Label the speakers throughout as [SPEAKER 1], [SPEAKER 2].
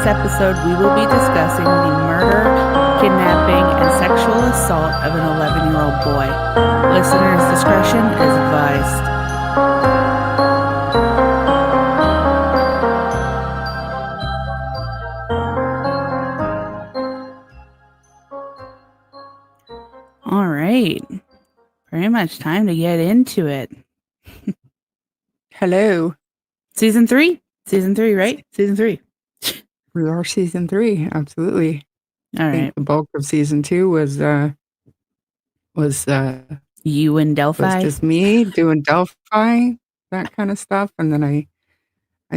[SPEAKER 1] this episode, we will be discussing the murder, kidnapping, and sexual assault of an 11-year-old boy. Listeners' discretion is advised. All right. Pretty much time to get into it.
[SPEAKER 2] Hello.
[SPEAKER 1] Season 3? Season 3, right? Season 3.
[SPEAKER 2] We are season 3, absolutely.
[SPEAKER 1] All
[SPEAKER 2] I think
[SPEAKER 1] right.
[SPEAKER 2] the bulk of season 2 was
[SPEAKER 1] You in Delphi?
[SPEAKER 2] was just me doing Delphi, that kind of stuff, and then I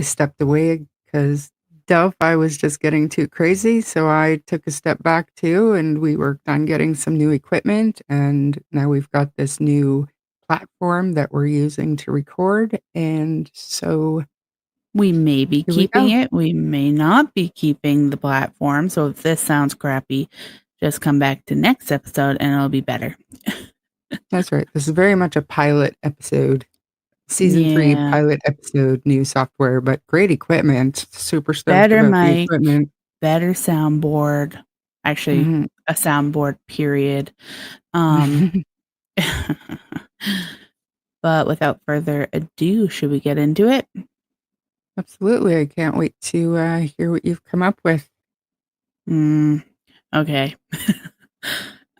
[SPEAKER 2] stepped away because Delphi was just getting too crazy, so I took a step back too, and we worked on getting some new equipment, and now we've got this new platform that we're using to record, and so
[SPEAKER 1] we may be
[SPEAKER 2] here we
[SPEAKER 1] keeping
[SPEAKER 2] go.
[SPEAKER 1] it. We may not be keeping the platform. So if this sounds crappy, just come back to next episode and it'll be better.
[SPEAKER 2] That's right. This is very much a pilot episode. Season 3 pilot episode, new software, but great equipment. Super stoked
[SPEAKER 1] better
[SPEAKER 2] about
[SPEAKER 1] mic,
[SPEAKER 2] the equipment.
[SPEAKER 1] Better soundboard. Actually, a soundboard, period. But without further ado, should we get into it?
[SPEAKER 2] Absolutely. I can't wait to hear what you've come up with.
[SPEAKER 1] Okay.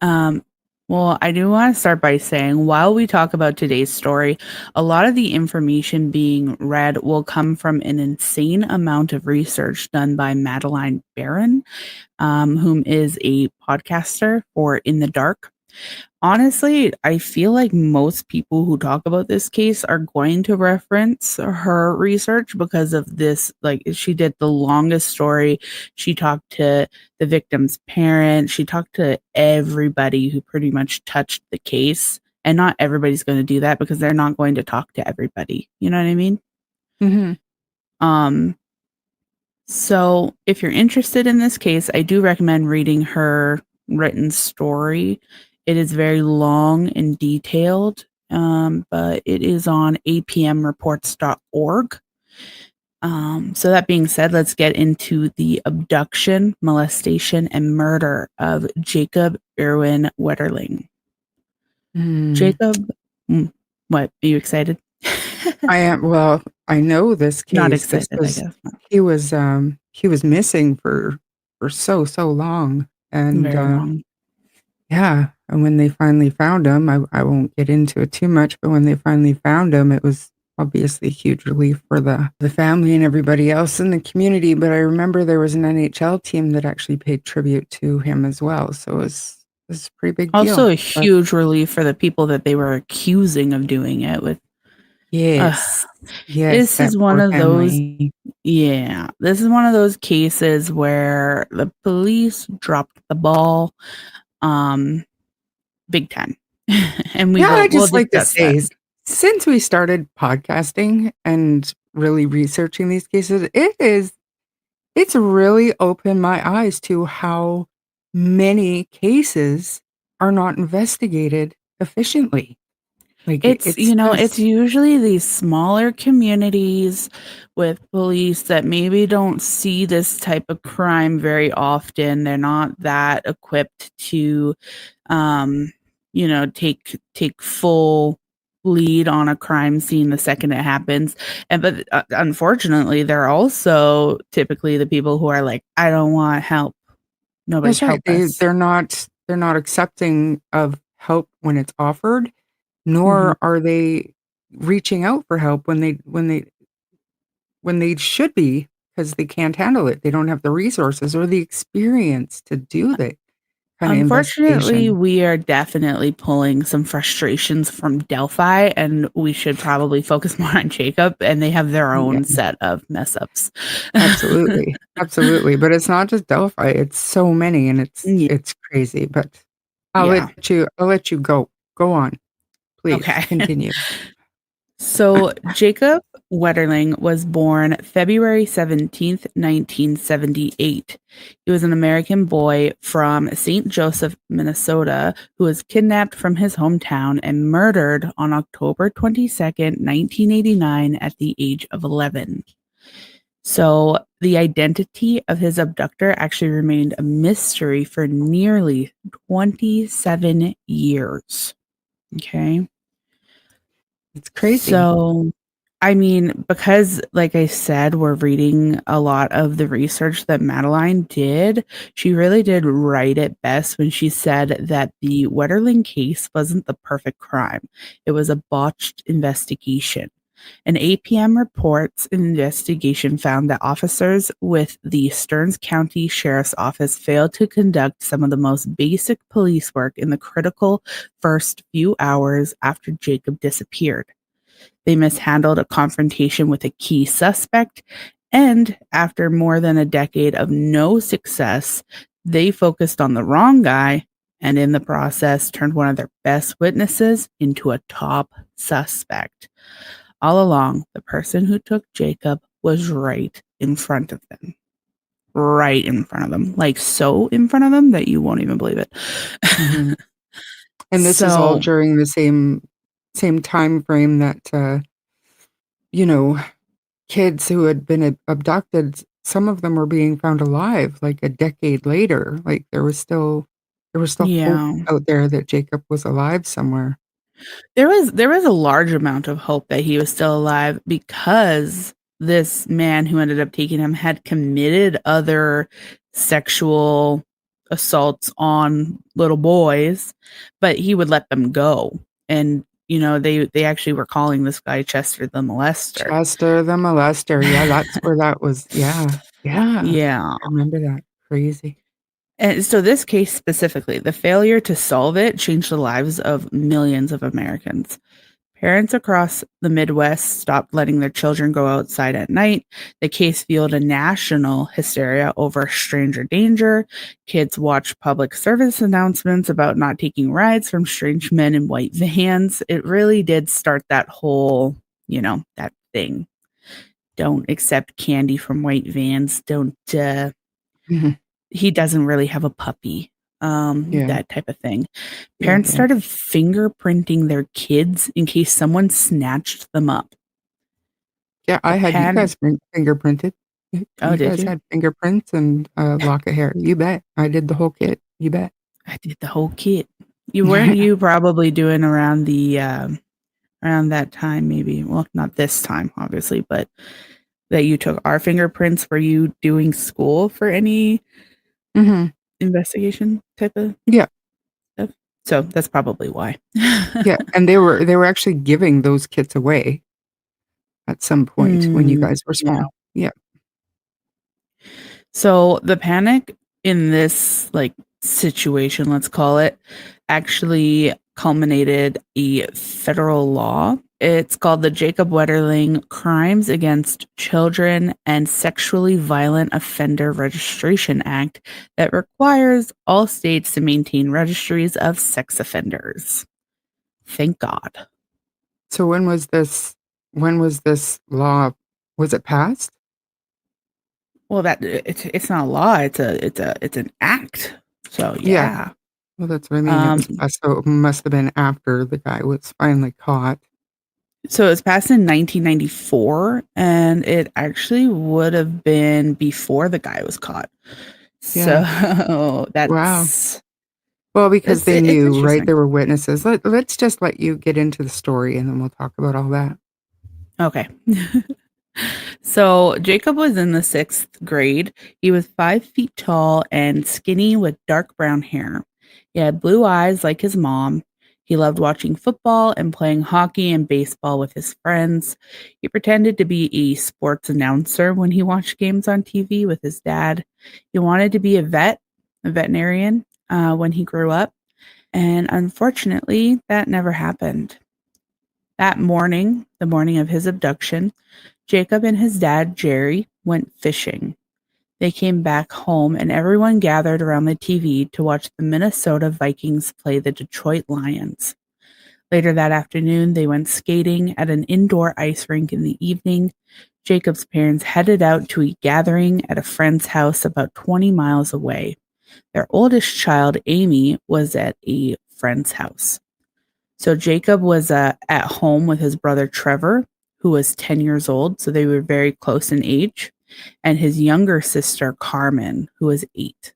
[SPEAKER 1] Well, I do want to start by saying, while we talk about today's story, a lot of the information being read will come from an insane amount of research done by Madeline Barron, whom is a podcaster for In the Dark. Honestly, I feel like most people who talk about this case are going to reference her research because of this. Like, she did the longest story. She talked to the victim's parents. She talked to everybody who pretty much touched the case. And not everybody's going to do that because they're not going to talk to everybody. You know what I mean?
[SPEAKER 2] Mm-hmm.
[SPEAKER 1] So if you're interested in this case, I do recommend reading her written story. It is very long and detailed, but it is on apmreports.org. So that being said, let's get into the abduction, molestation, and murder of Jacob Irwin Wetterling. Jacob, what? Are you excited?
[SPEAKER 2] I am. Well, I know this case.
[SPEAKER 1] Not excited, I guess.
[SPEAKER 2] He was missing for so long, and
[SPEAKER 1] very long.
[SPEAKER 2] Yeah, and when they finally found him, I won't get into it too much, but when they finally found him, it was obviously a huge relief for the family and everybody else in the community. But I remember there was an NHL team that actually paid tribute to him as well, so it was a pretty big deal.
[SPEAKER 1] Also a huge relief for the people that they were accusing of doing it with.
[SPEAKER 2] Yes.
[SPEAKER 1] This is one of those. Yeah, this is one of those cases where the police dropped the ball, big time. And
[SPEAKER 2] I just like to say, since we started podcasting and really researching these cases, it's really opened my eyes to how many cases are not investigated efficiently. Like
[SPEAKER 1] it's usually these smaller communities with police that maybe don't see this type of crime very often. They're not that equipped to, take full lead on a crime scene the second it happens. But unfortunately, they're also typically the people who are like, I don't want help. Nobody's help us.
[SPEAKER 2] They're not accepting of help when it's offered, nor are they reaching out for help when they should be, because they can't handle it. They don't have the resources or the experience to do that kind of investigation.
[SPEAKER 1] Unfortunately, we are definitely pulling some frustrations from Delphi, and we should probably focus more on Jacob, and they have their own set of mess ups.
[SPEAKER 2] Absolutely. But it's not just Delphi, it's so many, and it's crazy, but I'll let you go on. Please continue.
[SPEAKER 1] So Jacob Wetterling was born February 17th, 1978. He was an American boy from St. Joseph, Minnesota, who was kidnapped from his hometown and murdered on October 22nd, 1989 at the age of 11. So the identity of his abductor actually remained a mystery for nearly 27 years. Okay.
[SPEAKER 2] It's crazy.
[SPEAKER 1] So, I mean, because like I said, we're reading a lot of the research that Madeline did. She really did write it best when she said that the Wetterling case wasn't the perfect crime. It was a botched investigation. An APM reports investigation found that officers with the Stearns County Sheriff's Office failed to conduct some of the most basic police work in the critical first few hours after Jacob disappeared. They mishandled a confrontation with a key suspect, and after more than a decade of no success, they focused on the wrong guy and in the process turned one of their best witnesses into a top suspect. All along, the person who took Jacob was right in front of them. Right in front of them. Like so in front of them that you won't even believe it.
[SPEAKER 2] Mhm. And this is all
[SPEAKER 1] So,
[SPEAKER 2] during the same time frame that, you know, kids who had been abducted, some of them were being found alive, like, a decade later. Like, there was still hope
[SPEAKER 1] yeah.
[SPEAKER 2] out there that Jacob was alive somewhere.
[SPEAKER 1] There was a large amount of hope that he was still alive because this man who ended up taking him had committed other sexual assaults on little boys, but he would let them go. And they actually were calling this guy Chester the molester.
[SPEAKER 2] Chester the molester, yeah, that's where that was, yeah, yeah,
[SPEAKER 1] Yeah.
[SPEAKER 2] I remember that. Crazy.
[SPEAKER 1] And so this case specifically, the failure to solve it changed the lives of millions of Americans. Parents across the Midwest stopped letting their children go outside at night. The case fueled a national hysteria over stranger danger. Kids watched public service announcements about not taking rides from strange men in white vans. It really did start that whole, that thing. Don't accept candy from white vans. Don't,
[SPEAKER 2] Mhm.
[SPEAKER 1] he doesn't really have a puppy.
[SPEAKER 2] Yeah,
[SPEAKER 1] That type of thing.
[SPEAKER 2] yeah,
[SPEAKER 1] Parents
[SPEAKER 2] yeah.
[SPEAKER 1] started fingerprinting their kids in case someone snatched them up.
[SPEAKER 2] Yeah,
[SPEAKER 1] The
[SPEAKER 2] I had you
[SPEAKER 1] pen
[SPEAKER 2] guys fingerprinted.
[SPEAKER 1] Oh,
[SPEAKER 2] You
[SPEAKER 1] did
[SPEAKER 2] guys
[SPEAKER 1] you?
[SPEAKER 2] had fingerprints and a lock of hair. You bet. I did the whole kit. You bet.
[SPEAKER 1] I did the whole kit. Weren't you probably doing around around that time maybe? Well, not this time, obviously, but that you took our fingerprints. Were you doing school for any
[SPEAKER 2] Mhm.
[SPEAKER 1] investigation type of
[SPEAKER 2] Yeah,
[SPEAKER 1] stuff? So that's probably why.
[SPEAKER 2] yeah, and they were actually giving those kits away at some point when you
[SPEAKER 1] Mm,
[SPEAKER 2] guys were
[SPEAKER 1] yeah.
[SPEAKER 2] small. Yeah.
[SPEAKER 1] So the panic in this situation, let's call it, actually culminated a federal law. It's called the Jacob Wetterling Crimes Against Children and Sexually Violent Offender Registration Act that requires all states to maintain registries of sex offenders. Thank God.
[SPEAKER 2] So when was this law was it passed?
[SPEAKER 1] Well, it's not a law. It's an act. So
[SPEAKER 2] Yeah.
[SPEAKER 1] yeah.
[SPEAKER 2] Well, that's what I mean. It
[SPEAKER 1] Um,
[SPEAKER 2] was passed, so it must have been after the guy was finally caught.
[SPEAKER 1] So it was passed in 1994, and it actually would have been before the guy was caught. So
[SPEAKER 2] Yeah. Wow.
[SPEAKER 1] that's
[SPEAKER 2] Well, because they
[SPEAKER 1] it's
[SPEAKER 2] knew, right?
[SPEAKER 1] interesting.
[SPEAKER 2] There were witnesses. Let's just let you get into the story, and then we'll talk about all that.
[SPEAKER 1] Okay. So Jacob was in the sixth grade. He was 5 feet tall and skinny with dark brown hair. He had blue eyes like his mom. He loved watching football and playing hockey and baseball with his friends. He pretended to be a sports announcer when he watched games on TV with his dad. He wanted to be a veterinarian, when he grew up. And unfortunately, that never happened. That morning, the morning of his abduction, Jacob and his dad, Jerry, went fishing. They came back home and everyone gathered around the TV to watch the Minnesota Vikings play the Detroit Lions. Later that afternoon, they went skating at an indoor ice rink in the evening. Jacob's parents headed out to a gathering at a friend's house about 20 miles away. Their oldest child, Amy, was at a friend's house. So Jacob was at home with his brother Trevor, who was 10 years old. So they were very close in age. and his younger sister, Carmen, who was 8.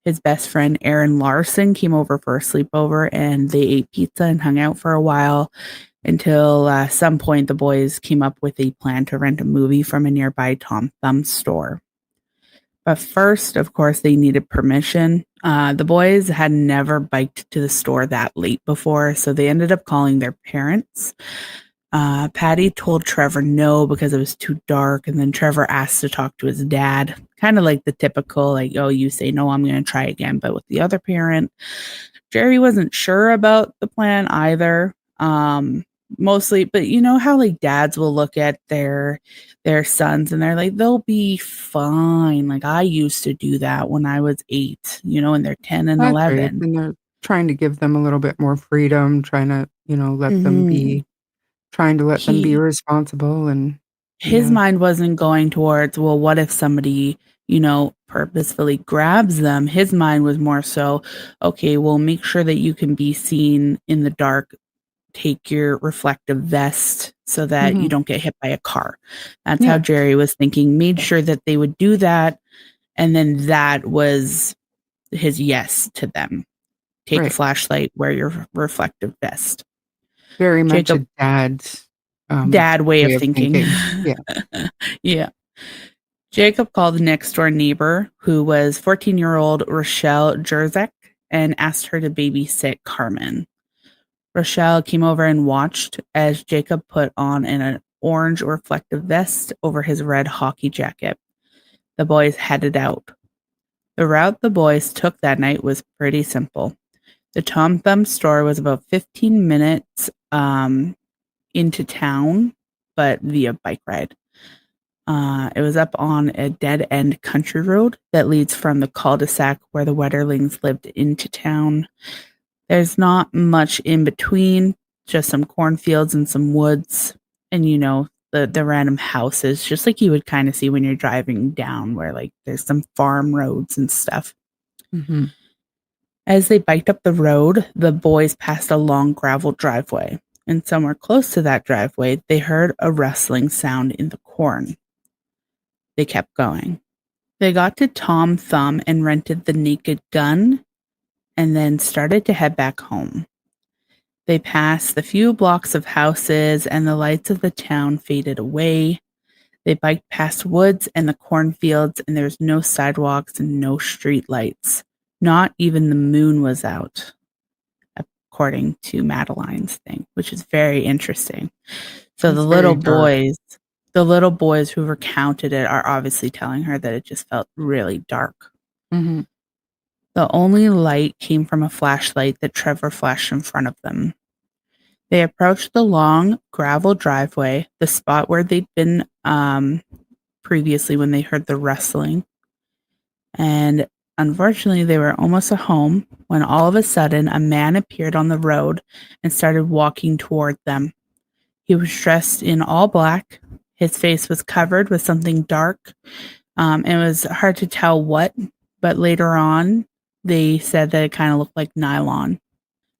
[SPEAKER 1] His best friend, Aaron Larson, came over for a sleepover, and they ate pizza and hung out for a while until some point the boys came up with a plan to rent a movie from a nearby Tom Thumb store. But first, of course, they needed permission. The boys had never biked to the store that late before, so they ended up calling their parents. Patty told Trevor no because it was too dark, and then Trevor asked to talk to his dad, kind of like the typical, like, oh, you say no, I'm going to try again, but with the other parent. Jerry wasn't sure about the plan either. Mostly, but you know how like dads will look at their sons and they're like, they'll be fine. Like I used to do that when I was 8, and they're 10 and
[SPEAKER 2] That's right,
[SPEAKER 1] 11.
[SPEAKER 2] and they're trying to give them a little bit more freedom, trying to, let them
[SPEAKER 1] hmm
[SPEAKER 2] be trying to let them be
[SPEAKER 1] He
[SPEAKER 2] responsible and
[SPEAKER 1] his
[SPEAKER 2] yeah.
[SPEAKER 1] mind wasn't going towards, well, what if somebody, purposefully grabs them? His mind was more so, okay, well, make sure that you can be seen in the dark. Take your reflective vest so that you
[SPEAKER 2] Mhm.
[SPEAKER 1] don't get hit by a car. That's how
[SPEAKER 2] Yeah,
[SPEAKER 1] Jerry was thinking, made sure that they would do that. And then that was his yes to them. Take a
[SPEAKER 2] right.
[SPEAKER 1] flashlight, wear your reflective vest.
[SPEAKER 2] Very much
[SPEAKER 1] Jacob,
[SPEAKER 2] a dad's,
[SPEAKER 1] dad way of
[SPEAKER 2] way of
[SPEAKER 1] thinking.
[SPEAKER 2] thinking. Yeah.
[SPEAKER 1] Yeah. Jacob called the next door neighbor, who was 14-year-old Rochelle Jerzek, and asked her to babysit Carmen. Rochelle came over and watched as Jacob put on an orange reflective vest over his red hockey jacket. The boys headed out. The route the boys took that night was pretty simple. The Tom Thumb store was about 15 minutes into town, but via bike ride. It was up on a dead end country road that leads from the cul-de-sac where the Wetterlings lived into town. There's not much in between, just some cornfields and some woods, and the random houses, just like you would kind of see when you're driving down, where like there's some farm roads and stuff.
[SPEAKER 2] Mhm.
[SPEAKER 1] As they biked up the road, the boys passed a long gravel driveway, and somewhere close to that driveway, they heard a rustling sound in the corn. They kept going. They got to Tom Thumb and rented the Naked Gun, and then started to head back home. They passed the few blocks of houses, and the lights of the town faded away. They biked past woods and the cornfields, and there was no sidewalks and no street lights. Not even the moon was out, according to Madeline's thing, which is very interesting. So
[SPEAKER 2] It's very dark.
[SPEAKER 1] the little boys who recounted it are obviously telling her that it just felt really dark.
[SPEAKER 2] Mhm.
[SPEAKER 1] The only light came from a flashlight that Trevor flashed in front of them. They approached the long gravel driveway, the spot where they'd been previously when they heard the rustling. And unfortunately, they were almost at home when all of a sudden a man appeared on the road and started walking toward them. He was dressed in all black. His face was covered with something dark. It was hard to tell what, but later on, they said that it kind of looked like nylon.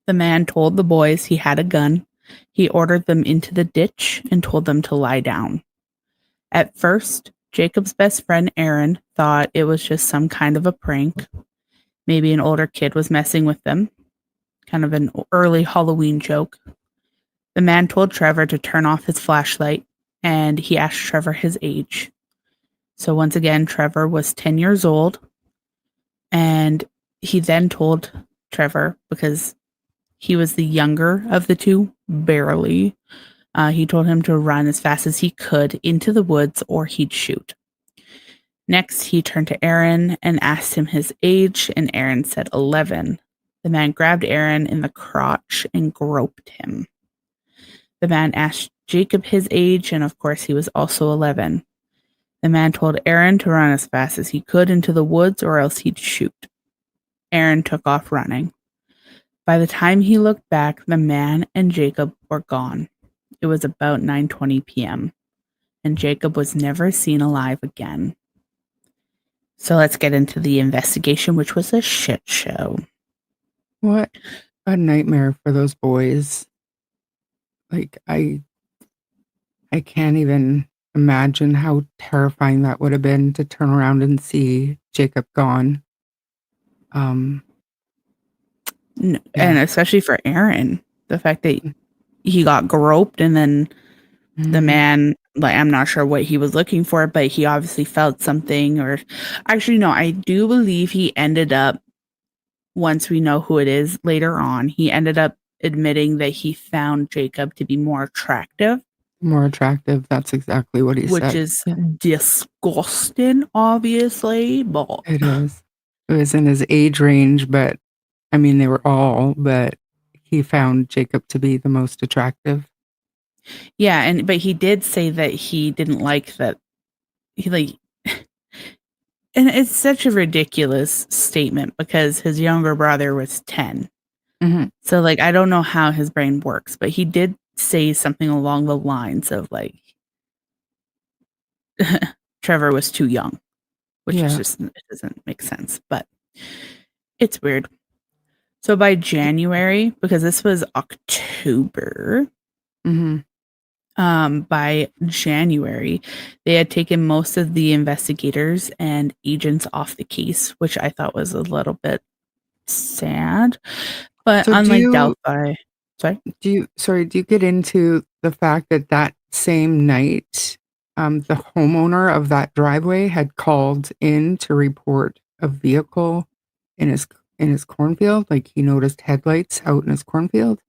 [SPEAKER 1] The man told the boys he had a gun. He ordered them into the ditch and told them to lie down. At first, Jacob's best friend Aaron thought it was just some kind of a prank. Maybe an older kid was messing with them, kind of an early Halloween joke. The man told Trevor to turn off his flashlight, and he asked Trevor his age. So once again, Trevor was 10 years old, and he then told Trevor, because he was the younger of the two, barely. He told him to run as fast as he could into the woods or he'd shoot. Next, he turned to Aaron and asked him his age, and Aaron said 11. The man grabbed Aaron in the crotch and groped him. The man asked Jacob his age, and of course, he was also 11. The man told Aaron to run as fast as he could into the woods or else he'd shoot. Aaron took off running. By the time he looked back, the man and Jacob were gone. It was about 9:20 p.m., and Jacob was never seen alive again. So let's get into the investigation, which was a shit show.
[SPEAKER 2] What a nightmare for those boys. Like, I can't even imagine how terrifying that would have been to turn around and see Jacob gone. Um,
[SPEAKER 1] And
[SPEAKER 2] yeah.
[SPEAKER 1] especially for Aaron, the fact that he got groped and then the
[SPEAKER 2] Mhm.
[SPEAKER 1] man, like, I'm not sure what he was looking for, but he obviously felt something. Or actually, no, I do believe he ended up, once we know who it is later on, he ended up admitting that he found Jacob to be more attractive,
[SPEAKER 2] More attractive, that's exactly what he
[SPEAKER 1] which
[SPEAKER 2] said.
[SPEAKER 1] is
[SPEAKER 2] Yeah,
[SPEAKER 1] disgusting, obviously. But
[SPEAKER 2] it is. It was in his age range, but I mean, they were all, but he found Jacob to be the most attractive.
[SPEAKER 1] yeah, but he did say that he didn't like that. He like, and it's such a ridiculous statement because his younger brother was 10.
[SPEAKER 2] Mhm.
[SPEAKER 1] So, like, I don't know how his brain works, but he did say something along the lines of, like, Trevor was too young, which is
[SPEAKER 2] Yeah.
[SPEAKER 1] just, it doesn't make sense, but it's weird. So by January, because this was October,
[SPEAKER 2] Mhm.
[SPEAKER 1] by January, they had taken most of the investigators and agents off the case, which I thought was a little bit sad. But
[SPEAKER 2] So
[SPEAKER 1] unlike Delphi, sorry.
[SPEAKER 2] do you get into the fact that that same night, the homeowner of that driveway had called in to report a vehicle in his cornfield? Like, he noticed headlights out in his cornfield?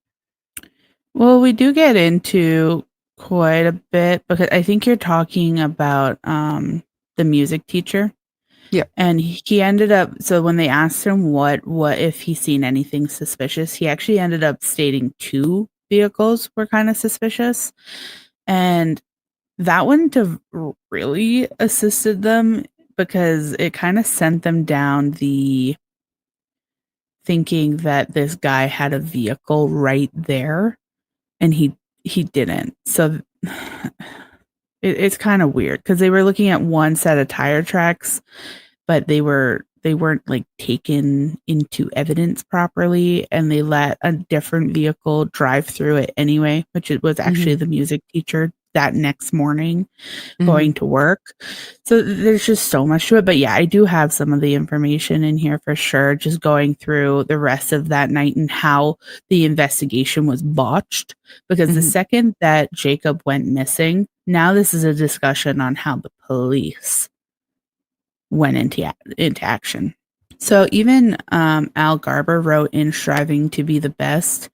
[SPEAKER 1] Well, we do get into quite a bit because I think you're talking about the music teacher.
[SPEAKER 2] Yeah.
[SPEAKER 1] And he ended up, so when they asked him what if he's seen anything suspicious, he actually ended up stating two vehicles were kind of suspicious. And that wouldn't have really assisted them because it kind of sent them down the thinking that this guy had a vehicle right there and he didn't. So it's kind of weird because they were looking at one set of tire tracks, but they weren't like taken into evidence properly, and they let a different vehicle drive through it anyway, which it was actually
[SPEAKER 2] Mhm.
[SPEAKER 1] the music teacher that next morning going
[SPEAKER 2] Mhm.
[SPEAKER 1] to work. So there's just so much to it. But yeah, I do have some of the information in here for sure, just going through the rest of that night and how the investigation was botched. Because the
[SPEAKER 2] Mhm.
[SPEAKER 1] second that Jacob went missing, now this is a discussion on how the police went into action. So even Al Garber wrote in Striving to Be the Best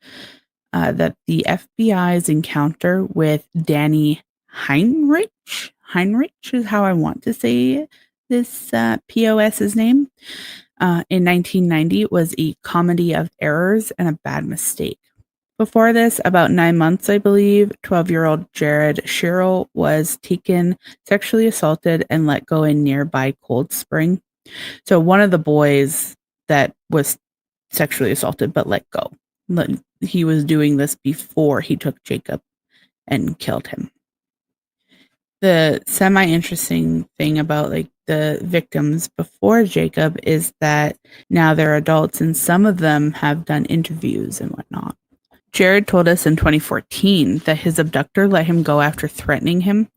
[SPEAKER 1] that the FBI's encounter with Danny Heinrich is how I want to say this POS's name, in 1990 was a comedy of errors and a bad mistake. Before this, about 9 months, I believe, 12-year-old Jared Sherrill was taken, sexually assaulted, and let go in nearby Cold Spring. So one of the boys that was sexually assaulted but let go. He was doing this before he took Jacob and killed him. The semi interesting thing about like the victims before Jacob is that now they're adults and some of them have done interviews and whatnot. Jared told us in 2014 that his abductor let him go after threatening him.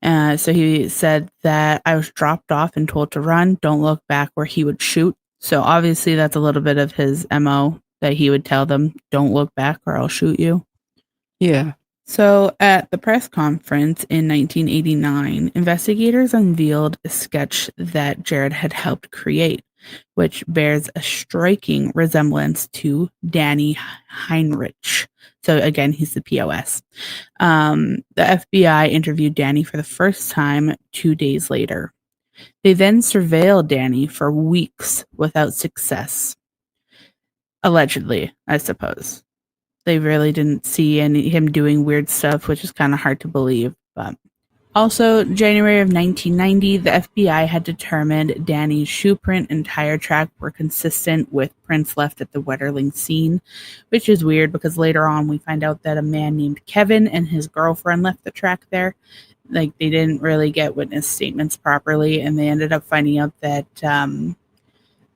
[SPEAKER 1] So he said that I was dropped off and told to run, don't look back, where he would shoot. So obviously that's a little bit of his MO that he would tell them, don't look back or I'll shoot you.
[SPEAKER 2] Yeah.
[SPEAKER 1] So at the press conference in 1989, investigators unveiled a sketch that Jared had helped create, which bears a striking resemblance to Danny Heinrich. So again, he's the POS. The FBI interviewed Danny for the first time 2 days later. They then surveilled Danny for weeks without success. Allegedly, I suppose. They really didn't see him doing weird stuff, which is kind of hard to believe. But also, January of 1990, the FBI had determined Danny's shoe print and tire track were consistent with prints left at the Wetterling scene, which is weird because later on we find out that a man named Kevin and his girlfriend left the track there. Like, they didn't really get witness statements properly, and they ended up finding out that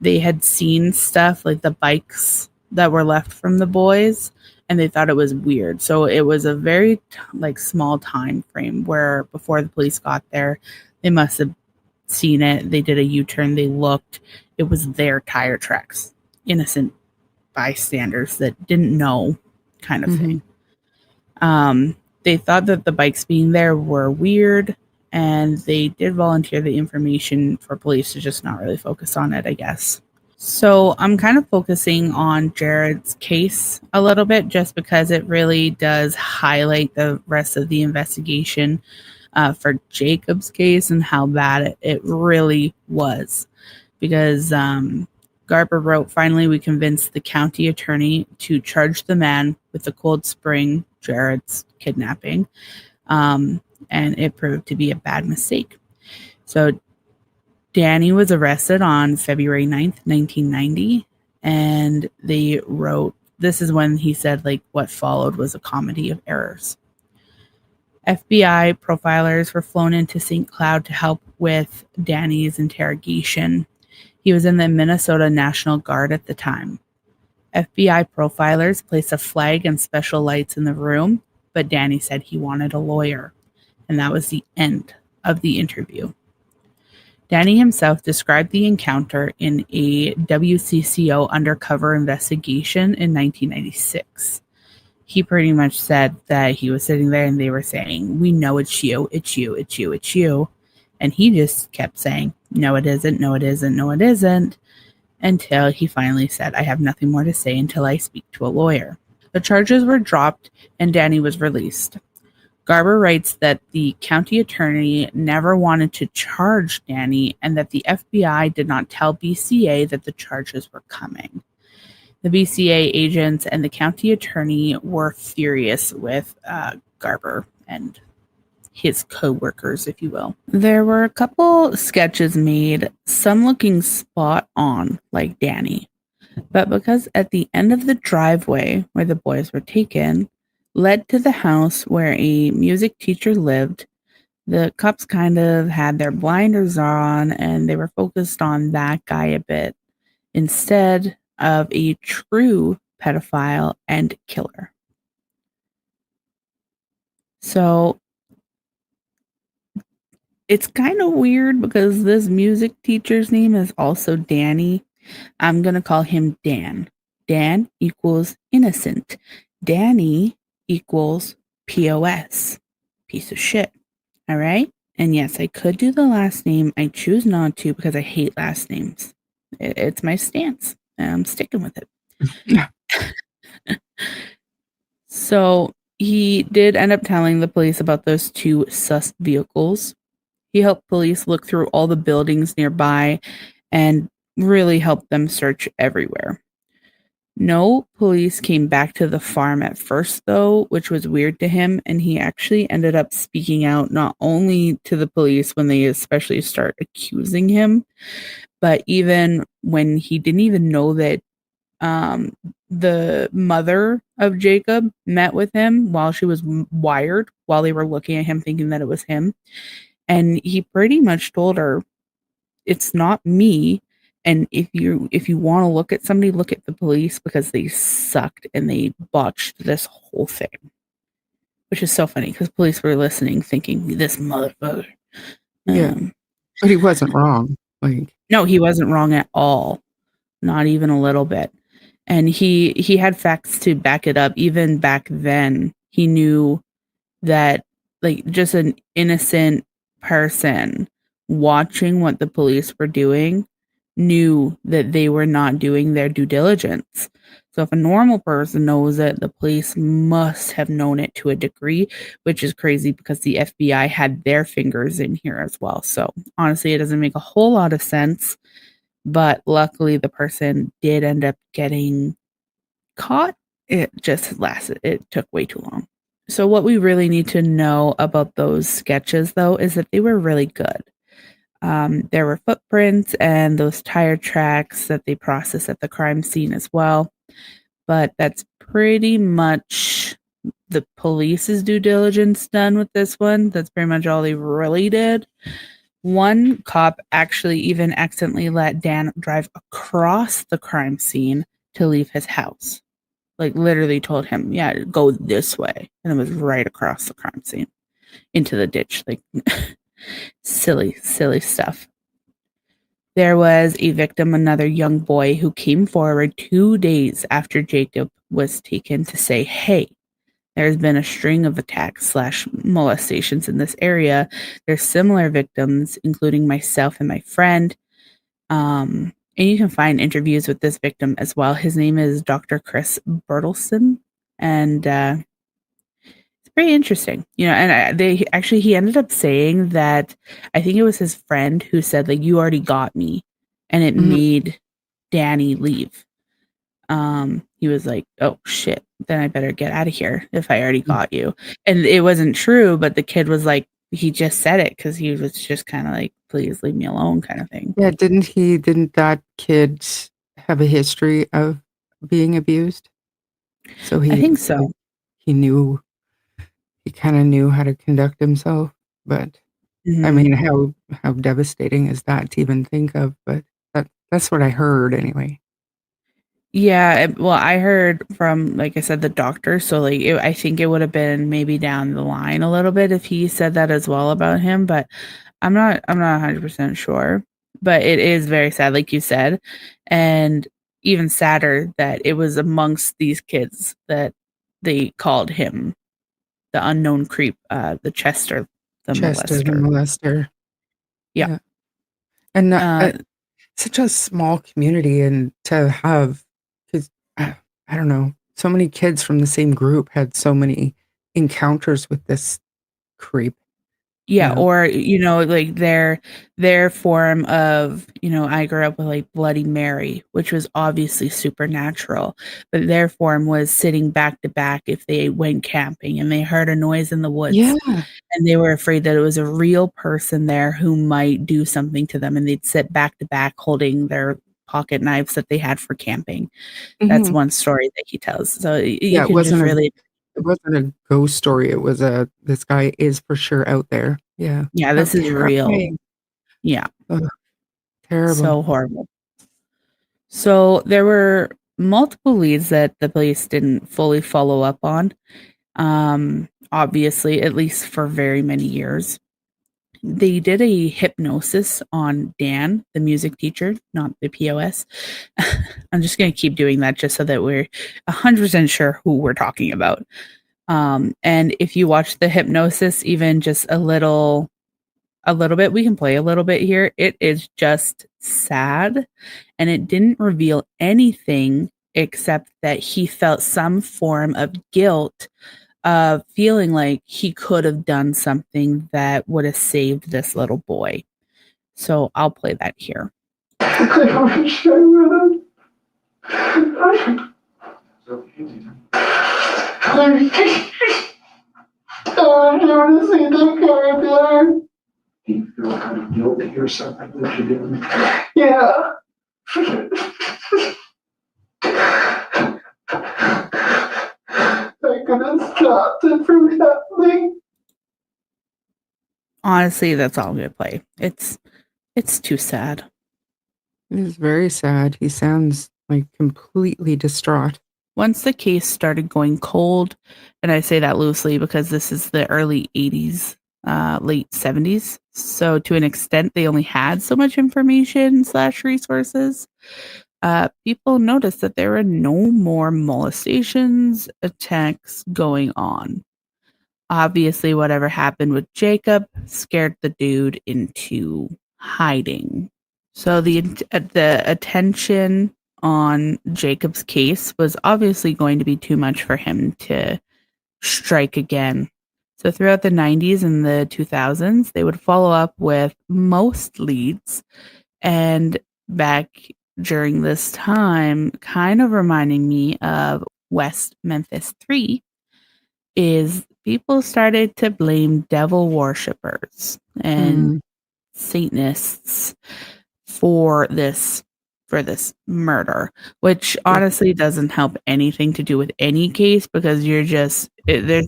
[SPEAKER 1] they had seen stuff like the bikes that were left from the boys, and they thought it was weird. So it was a very small time frame where before the police got there, they must have seen it. They did a U-turn, they looked, it was their tire tracks. Innocent bystanders that didn't know, kind of
[SPEAKER 2] Mhm.
[SPEAKER 1] thing. They thought that the bikes being there were weird, and they did volunteer the information for police to just not really focus on it, I guess. So I'm kind of focusing on Jared's case a little bit just because it really does highlight the rest of the investigation for Jacob's case and how bad it really was. Because Garber wrote, finally, we convinced the county attorney to charge the man with the Cold Spring, Jared's kidnapping, and it proved to be a bad mistake. So Danny was arrested on February 9th, 1990, and they wrote, this is when he said, what followed was a comedy of errors. FBI profilers were flown into St. Cloud to help with Danny's interrogation. He was in the Minnesota National Guard at the time. FBI profilers placed a flag and special lights in the room, but Danny said he wanted a lawyer, and that was the end of the interview. Danny himself described the encounter in a WCCO undercover investigation in 1996. He pretty much said that he was sitting there and they were saying, we know it's you, it's you, it's you, it's you. And he just kept saying, no, it isn't, no, it isn't, no, it isn't, until he finally said, I have nothing more to say until I speak to a lawyer. The charges were dropped and Danny was released. Garber writes that the county attorney never wanted to charge Danny and that the FBI did not tell BCA that the charges were coming. The BCA agents and the county attorney were furious with Garber and his co-workers, if you will. There were a couple sketches made, some looking spot on like Danny. But because at the end of the driveway where the boys were taken led to the house where a music teacher lived, the cops kind of had their blinders on and they were focused on that guy a bit instead of a true pedophile and killer. So it's kind of weird because this music teacher's name is also Danny. I'm going to call him Dan. Dan equals innocent. Danny equals POS. Piece of shit. All right? And yes, I could do the last name. I choose not to because I hate last names. It's my stance, and I'm sticking with it.
[SPEAKER 2] Yeah.
[SPEAKER 1] So he did end up telling the police about those two sus vehicles. He helped police look through all the buildings nearby and really helped them search everywhere. No police came back to the farm at first, though, which was weird to him, and he actually ended up speaking out not only to the police when they especially start accusing him, but even when he didn't even know that the mother of Jacob met with him while she was wired, while they were looking at him thinking that it was him. And he pretty much told her, it's not me. And if you want to look at somebody, look at the police because they sucked and they botched this whole thing. Which is so funny because police were listening thinking, this motherfucker.
[SPEAKER 2] Yeah. But he wasn't wrong.
[SPEAKER 1] No, he wasn't wrong at all. Not even a little bit. And he had facts to back it up. Even back then, he knew that just an innocent person watching what the police were doing knew that they were not doing their due diligence. So if a normal person knows it, the police must have known it to a degree, which is crazy because the FBI had their fingers in here as well. So honestly, it doesn't make a whole lot of sense. But luckily, the person did end up getting caught. It just lasted. It took way too long. So what we really need to know about those sketches, though, is that they were really good. There were footprints and those tire tracks that they processed at the crime scene as well. But that's pretty much the police's due diligence done with this one. That's pretty much all they really did. One cop actually even accidentally let Dan drive across the crime scene to leave his house. Like literally told him, yeah, go this way. And it was right across the crime scene into the ditch. Like silly, silly stuff. There was a victim, another young boy, who came forward 2 days after Jacob was taken to say, hey, there's been a string of attacks slash molestations in this area. There's similar victims, including myself and my friend. And you can find interviews with this victim as well. His name is Dr. Chris Bertelson. And it's pretty interesting, and he ended up saying that I think it was his friend who said, like, you already got me. And it
[SPEAKER 2] Mhm.
[SPEAKER 1] made Danny leave. He was like, oh shit, then I better get out of here if I already got you. And it wasn't true, but the kid was like, he just said it because he was just kind of like, please leave me alone kind of thing.
[SPEAKER 2] Yeah, didn't that kid have a history of being abused? So
[SPEAKER 1] I
[SPEAKER 2] he
[SPEAKER 1] think
[SPEAKER 2] like,
[SPEAKER 1] so.
[SPEAKER 2] he knew he kinda knew how to conduct himself, but, I
[SPEAKER 1] Mhm.
[SPEAKER 2] mean, how devastating is that to even think of, but that's what I heard anyway.
[SPEAKER 1] Yeah, well, I heard from, like I said, the doctor, so, like, I think it would have been maybe down the line a little bit if he said that as well about him, but I'm not 100% sure. But it is very sad, like you said, and even sadder that it was amongst these kids that they called him the unknown creep, the Chester, the
[SPEAKER 2] Chester the
[SPEAKER 1] molester.
[SPEAKER 2] molester.
[SPEAKER 1] Yeah.
[SPEAKER 2] Yeah, and,
[SPEAKER 1] Uh,
[SPEAKER 2] such a small community and to have 'cause, I don't know, so many kids from the same group had so many encounters with this creep, you
[SPEAKER 1] Yeah,
[SPEAKER 2] know?
[SPEAKER 1] or, like, their form of, I grew up with, like, Bloody Mary, which was obviously supernatural, but their form was sitting back to back if they went camping and they heard a noise in the woods,
[SPEAKER 2] Yeah,
[SPEAKER 1] and they were afraid that it was a real person there who might do something to them, and they'd sit back to back holding their pocket knives that they had for camping. That's
[SPEAKER 2] mhm.
[SPEAKER 1] one story that he tells, so you
[SPEAKER 2] Yeah,
[SPEAKER 1] can just really
[SPEAKER 2] it wasn't a ghost story, it was a, "This guy is for sure out there." Yeah.
[SPEAKER 1] yeah,
[SPEAKER 2] How
[SPEAKER 1] this is real.
[SPEAKER 2] terrifying.
[SPEAKER 1] Yeah,
[SPEAKER 2] Ugh, terrible.
[SPEAKER 1] so horrible. So there were multiple leads that the police didn't fully follow up on. Obviously, at least for very many years. They did a hypnosis on Dan, the music teacher, not the POS. I'm just going to keep doing that just so that we're 100% sure who we're talking about. And if you watch the hypnosis, even just a little bit, we can play a little bit here. It is just sad, and it didn't reveal anything except that he felt some form of guilt of feeling like he could have done something that would have saved this little boy. So I'll play that here.
[SPEAKER 3] I wish I would have. I never see that guy again. Do you feel kind of guilty or something that you didn't? Yeah. I could have stopped it from happening.
[SPEAKER 1] Honestly, that's all I'm gonna play. It's too sad.
[SPEAKER 2] It is very sad. He sounds, like, completely distraught.
[SPEAKER 1] Once the case started going cold, and I say that loosely because this is the early 80s, late 70s. So to an extent, they only had so much information slash resources. People noticed that there were no more molestations, attacks going on. Obviously, whatever happened with Jacob scared the dude into hiding. So the attention on Jacob's case was obviously going to be too much for him to strike again. So throughout the 90s and the 2000s, they would follow up with most leads, and back during this time, kind of reminding me of West Memphis 3, is people started to blame devil worshippers and
[SPEAKER 2] Mm,
[SPEAKER 1] Satanists for this murder, which
[SPEAKER 2] yeah.
[SPEAKER 1] honestly doesn't help anything to do with any case because there's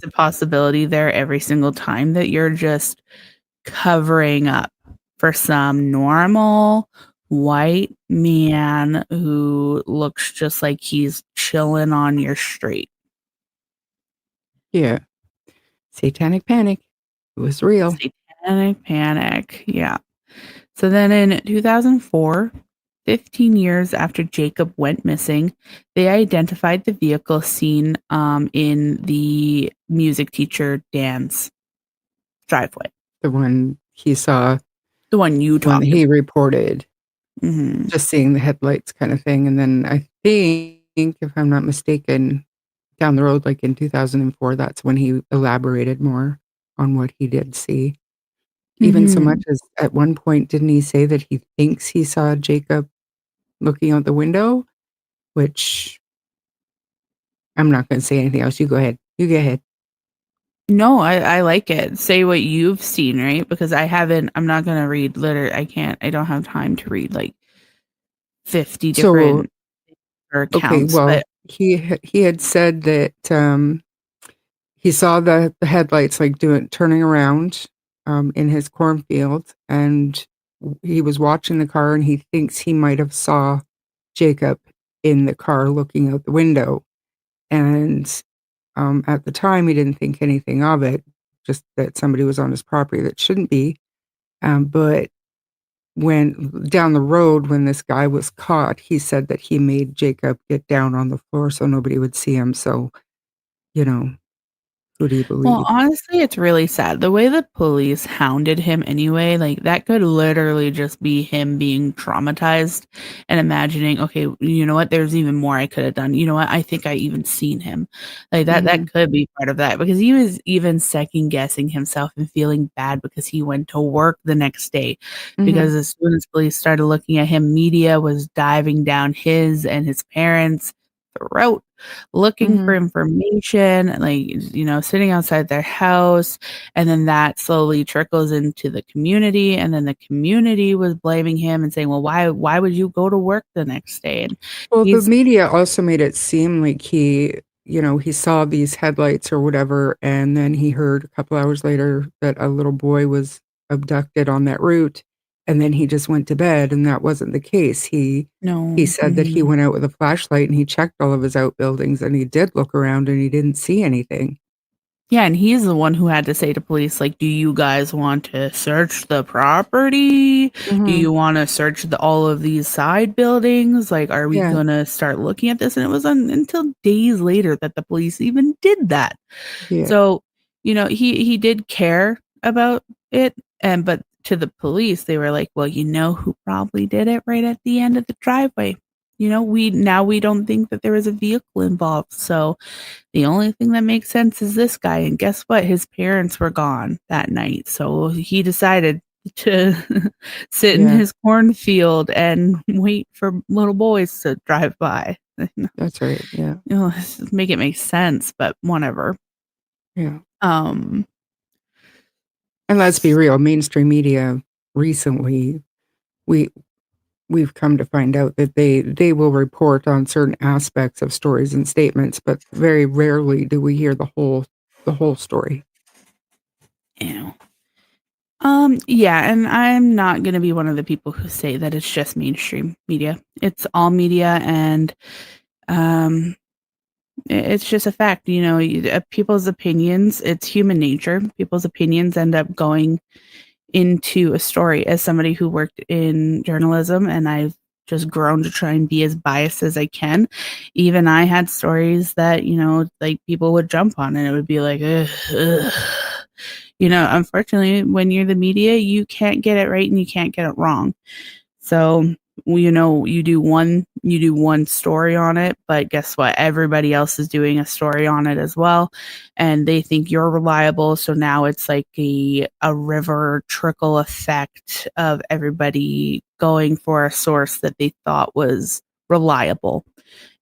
[SPEAKER 1] a possibility there every single time that you're just covering up for some normal white man who looks just like he's chilling on your street.
[SPEAKER 2] Yeah. Satanic panic. It was real.
[SPEAKER 1] Satanic panic. Yeah. So then in 2004, 15 years after Jacob went missing, they identified the vehicle seen in the music teacher Dan's driveway.
[SPEAKER 2] The one he saw,
[SPEAKER 1] The one you
[SPEAKER 2] when
[SPEAKER 1] talked
[SPEAKER 2] he
[SPEAKER 1] about.
[SPEAKER 2] reported,
[SPEAKER 1] Mm-hmm.
[SPEAKER 2] just seeing the headlights kind of thing. And then I think, if I'm not mistaken, down the road, like in 2004, that's when he elaborated more on what he did see. Even so much
[SPEAKER 1] Mm-hmm.
[SPEAKER 2] as at one point, didn't he say that he thinks he saw Jacob looking out the window? Which I'm not going to say anything else. You go ahead. You go ahead.
[SPEAKER 1] No, I like it. Say what you've seen, right? Because I'm not going to read I don't have time to read like 50
[SPEAKER 2] So,
[SPEAKER 1] different
[SPEAKER 2] okay,
[SPEAKER 1] accounts,
[SPEAKER 2] well,
[SPEAKER 1] but
[SPEAKER 2] he had said that he saw the headlights like turning around in his cornfield, and he was watching the car, and he thinks he might have saw Jacob in the car looking out the window. And at the time, he didn't think anything of it, just that somebody was on his property that shouldn't be. But when down the road, when this guy was caught, he said that he made Jacob get down on the floor so nobody would see him. So, you know, who do you
[SPEAKER 1] well,
[SPEAKER 2] believe?
[SPEAKER 1] honestly, it's really sad. The way the police hounded him anyway, like that could literally just be him being traumatized and imagining, okay, you know what, there's even more I could have done. You know what? I think I even seen him. Like that
[SPEAKER 2] Mhm,
[SPEAKER 1] could be part of that because he was even second guessing himself and feeling bad because he went to work the next day.
[SPEAKER 2] mhm,
[SPEAKER 1] Because as soon as police started looking at him, media was diving down his and his parents' throat looking for
[SPEAKER 2] mhm.
[SPEAKER 1] information, like, sitting outside their house. And then that slowly trickles into the community. And then the community was blaming him and saying, well, why would you go to work the next day? And
[SPEAKER 2] Well, the
[SPEAKER 1] he's
[SPEAKER 2] media also made it seem like he saw these headlights or whatever, and then he heard a couple hours later that a little boy was abducted on that route, and then he just went to bed, and that wasn't the case. He
[SPEAKER 1] no.
[SPEAKER 2] said that he went out with a flashlight and he checked all of his outbuildings, and he did look around and he didn't see anything.
[SPEAKER 1] Yeah, and he's the one who had to say to police, like, do you guys want to search the property? Do
[SPEAKER 2] Mhm.
[SPEAKER 1] you want to search all of these side buildings? Like, are we
[SPEAKER 2] Yeah,
[SPEAKER 1] going to start looking at this? And it was until days later that the police even did that.
[SPEAKER 2] yeah.
[SPEAKER 1] So, he did care about it, but to the police, they were like, "Well, you know who probably did it right at the end of the driveway? We don't think that there was a vehicle involved. So the only thing that makes sense is this guy." And guess what? His parents were gone that night, so he decided to sit in
[SPEAKER 2] Yeah,
[SPEAKER 1] his cornfield and wait for little boys to drive by.
[SPEAKER 2] that's right, yeah,
[SPEAKER 1] Make it make sense, but whatever.
[SPEAKER 2] yeah.
[SPEAKER 1] Um,
[SPEAKER 2] And let's be real, mainstream media recently, we we've come to find out that they will report on certain aspects of stories and statements, but very rarely do we hear the whole story.
[SPEAKER 1] Ew. Yeah, and I'm not gonna be one of the people who say that it's just mainstream media. It's all media, and um, it's just a fact. People's opinions. It's human nature. People's opinions end up going into a story. As somebody who worked in journalism, and I've just grown to try and be as biased as I can. Even I had stories that like people would jump on, and it would be like, ugh, ugh. Unfortunately, when you're the media, you can't get it right and you can't get it wrong. So, you do one story on it, but guess what? Everybody else is doing a story on it as well, and they think you're reliable. So now it's like a river trickle effect of everybody going for a source that they thought was reliable,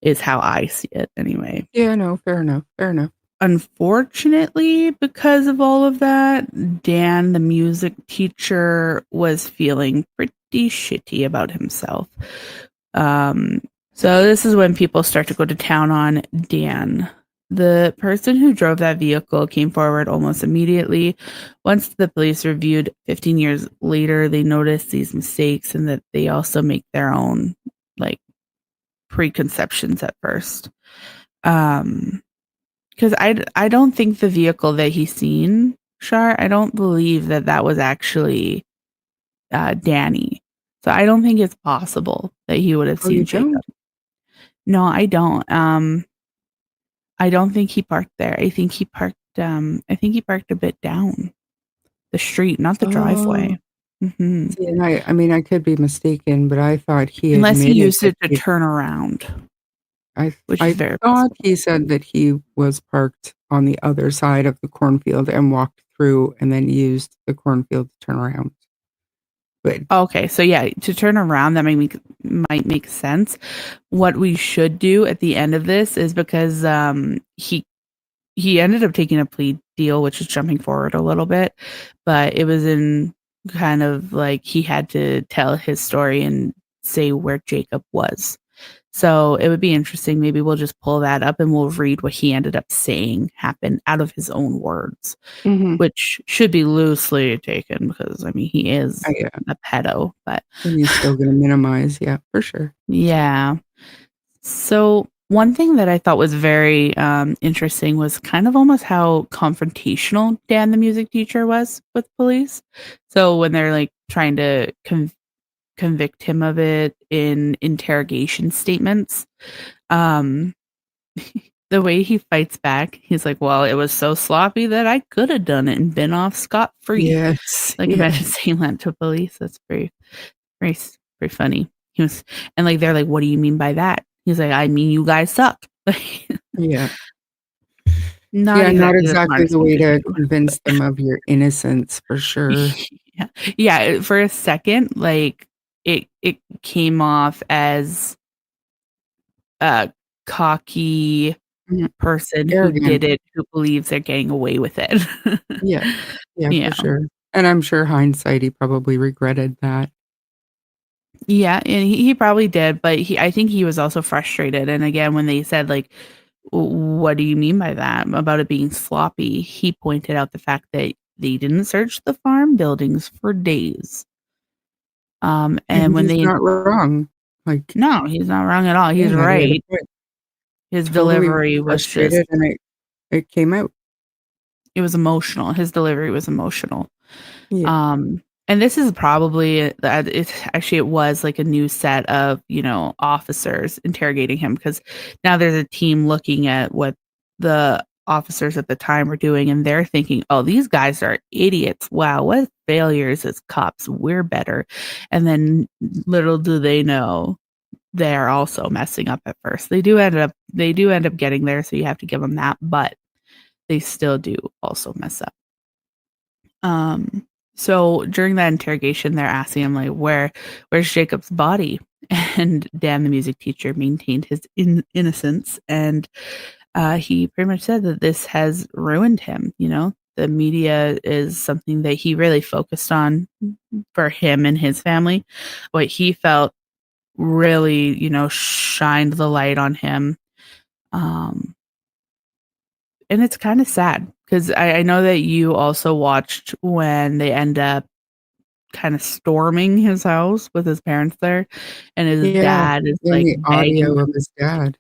[SPEAKER 1] is how I see it anyway.
[SPEAKER 2] Yeah, no, fair enough, fair enough.
[SPEAKER 1] Unfortunately, because of all of that, Dan, the music teacher, was feeling pretty shitty about himself. Um, so this is when people start to go to town on Dan. The person who drove that vehicle came forward almost immediately. Once the police reviewed 15 years later, they noticed these mistakes and that they also make their own like preconceptions at first. Because I don't think the vehicle that he's seen, Shar, I don't believe that was actually Danny. So I don't think it's possible that he would have
[SPEAKER 2] Oh, you
[SPEAKER 1] seen Jacob.
[SPEAKER 2] don't?
[SPEAKER 1] No, I don't. I don't think he parked there. I think he parked. I think he parked a bit down the street, not the
[SPEAKER 2] Oh,
[SPEAKER 1] driveway. Hmm.
[SPEAKER 2] see, and I mean, I could be mistaken, but I thought he
[SPEAKER 1] Unless he
[SPEAKER 2] admitted
[SPEAKER 1] used
[SPEAKER 2] that
[SPEAKER 1] it to
[SPEAKER 2] he
[SPEAKER 1] turn around, which is
[SPEAKER 2] I
[SPEAKER 1] very
[SPEAKER 2] thought
[SPEAKER 1] possible.
[SPEAKER 2] he said that he was parked on the other side of the cornfield and walked through and then used the cornfield to turn around. But
[SPEAKER 1] Okay, so yeah, to turn around, that might make sense. What we should do at the end of this is because he ended up taking a plea deal, which is jumping forward a little bit, but it was in kind of like he had to tell his story and say where Jacob was. So it would be interesting. Maybe we'll just pull that up and we'll read what he ended up saying happened out of his own words,
[SPEAKER 2] mhm,
[SPEAKER 1] which should be loosely taken because I mean he is
[SPEAKER 2] yeah,
[SPEAKER 1] a pedo, but
[SPEAKER 2] and he's still gonna minimize, yeah, for sure.
[SPEAKER 1] yeah. So one thing that I thought was very interesting was kind of almost how confrontational Dan, the music teacher, was with police. So when they're like trying to convict him of it in interrogation statements, um, the way he fights back, he's like, "Well, it was so sloppy that I could have done it and been off scot free."
[SPEAKER 2] Yes,
[SPEAKER 1] Like
[SPEAKER 2] yeah,
[SPEAKER 1] imagine saying that to police. That's very very funny. He was, and like they're like, "What do you mean by that?" He's like, "I mean, you guys suck."
[SPEAKER 2] yeah.
[SPEAKER 1] Not
[SPEAKER 2] Yeah, not
[SPEAKER 1] exactly the
[SPEAKER 2] exactly
[SPEAKER 1] smartest
[SPEAKER 2] the
[SPEAKER 1] thing
[SPEAKER 2] way
[SPEAKER 1] to
[SPEAKER 2] to
[SPEAKER 1] do, but
[SPEAKER 2] convince them of your innocence, for sure.
[SPEAKER 1] yeah, yeah. For a second, like it came off as a cocky
[SPEAKER 2] Mhm,
[SPEAKER 1] person who
[SPEAKER 2] arrogant.
[SPEAKER 1] did it, who believes they're getting away with it.
[SPEAKER 2] Yeah, yeah, for
[SPEAKER 1] Yeah.
[SPEAKER 2] sure, and I'm sure hindsight, he probably regretted that.
[SPEAKER 1] Yeah, and he probably did, but I think he was also frustrated, and again, when they said, like, What do you mean by that?" About it being sloppy, he pointed out the fact that they didn't search the farm buildings for days. And
[SPEAKER 2] And
[SPEAKER 1] when
[SPEAKER 2] he's
[SPEAKER 1] they
[SPEAKER 2] not wrong. Like,
[SPEAKER 1] No, he's not wrong at all, he's
[SPEAKER 2] yeah, he had a
[SPEAKER 1] right.
[SPEAKER 2] point.
[SPEAKER 1] His
[SPEAKER 2] Totally
[SPEAKER 1] delivery was just
[SPEAKER 2] frustrated, and it came out.
[SPEAKER 1] it was emotional, his delivery was emotional.
[SPEAKER 2] Yeah,
[SPEAKER 1] And this is probably it was like a new set of, officers interrogating him because now there's a team looking at what the officers at the time were doing and they're thinking, "Oh, these guys are idiots. Wow, what failures as cops. We're better." And then little do they know they're also messing up at first. They do end up getting there, so you have to give them that, but they still do also mess up. Um, so during that interrogation, they're asking him like, "Where's Jacob's body?" And Dan, the music teacher, maintained his innocence, and he pretty much said that this has ruined him. The media is something that he really focused on for him and his family. What he felt really, shined the light on him. Um, and it's kind of sad because I know that you also watched when they end up kind of storming his house with his parents there, and his
[SPEAKER 2] yeah,
[SPEAKER 1] dad is,
[SPEAKER 2] and
[SPEAKER 1] like,
[SPEAKER 2] the
[SPEAKER 1] begging
[SPEAKER 2] audio of
[SPEAKER 1] him.
[SPEAKER 2] his dad.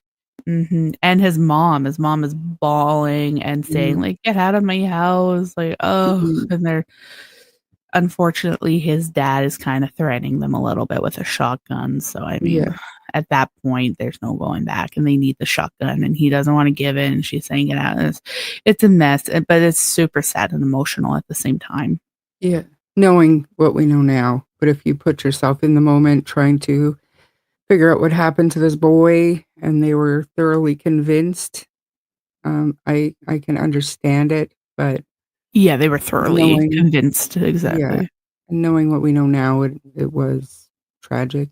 [SPEAKER 1] Mhm, and his mom is bawling and saying,
[SPEAKER 2] Mhm,
[SPEAKER 1] like, "Get out of my house," like, oh,
[SPEAKER 2] mhm,
[SPEAKER 1] and they're unfortunately, his dad is kinda threatening them a little bit with a shotgun, so, I mean,
[SPEAKER 2] yeah,
[SPEAKER 1] at that point, there's no going back, and they need the shotgun, and he doesn't wanna give in, and she's saying, "Get out," and it's a mess, but it's super sad and emotional at the same time.
[SPEAKER 2] yeah, knowing what we know now, but if you put yourself in the moment trying to figure out what happened to this boy and they were thoroughly convinced, I can understand it, but
[SPEAKER 1] Yeah, they were thoroughly
[SPEAKER 2] knowing
[SPEAKER 1] convinced,
[SPEAKER 2] yeah,
[SPEAKER 1] exactly.
[SPEAKER 2] knowing what we know now, it was tragic.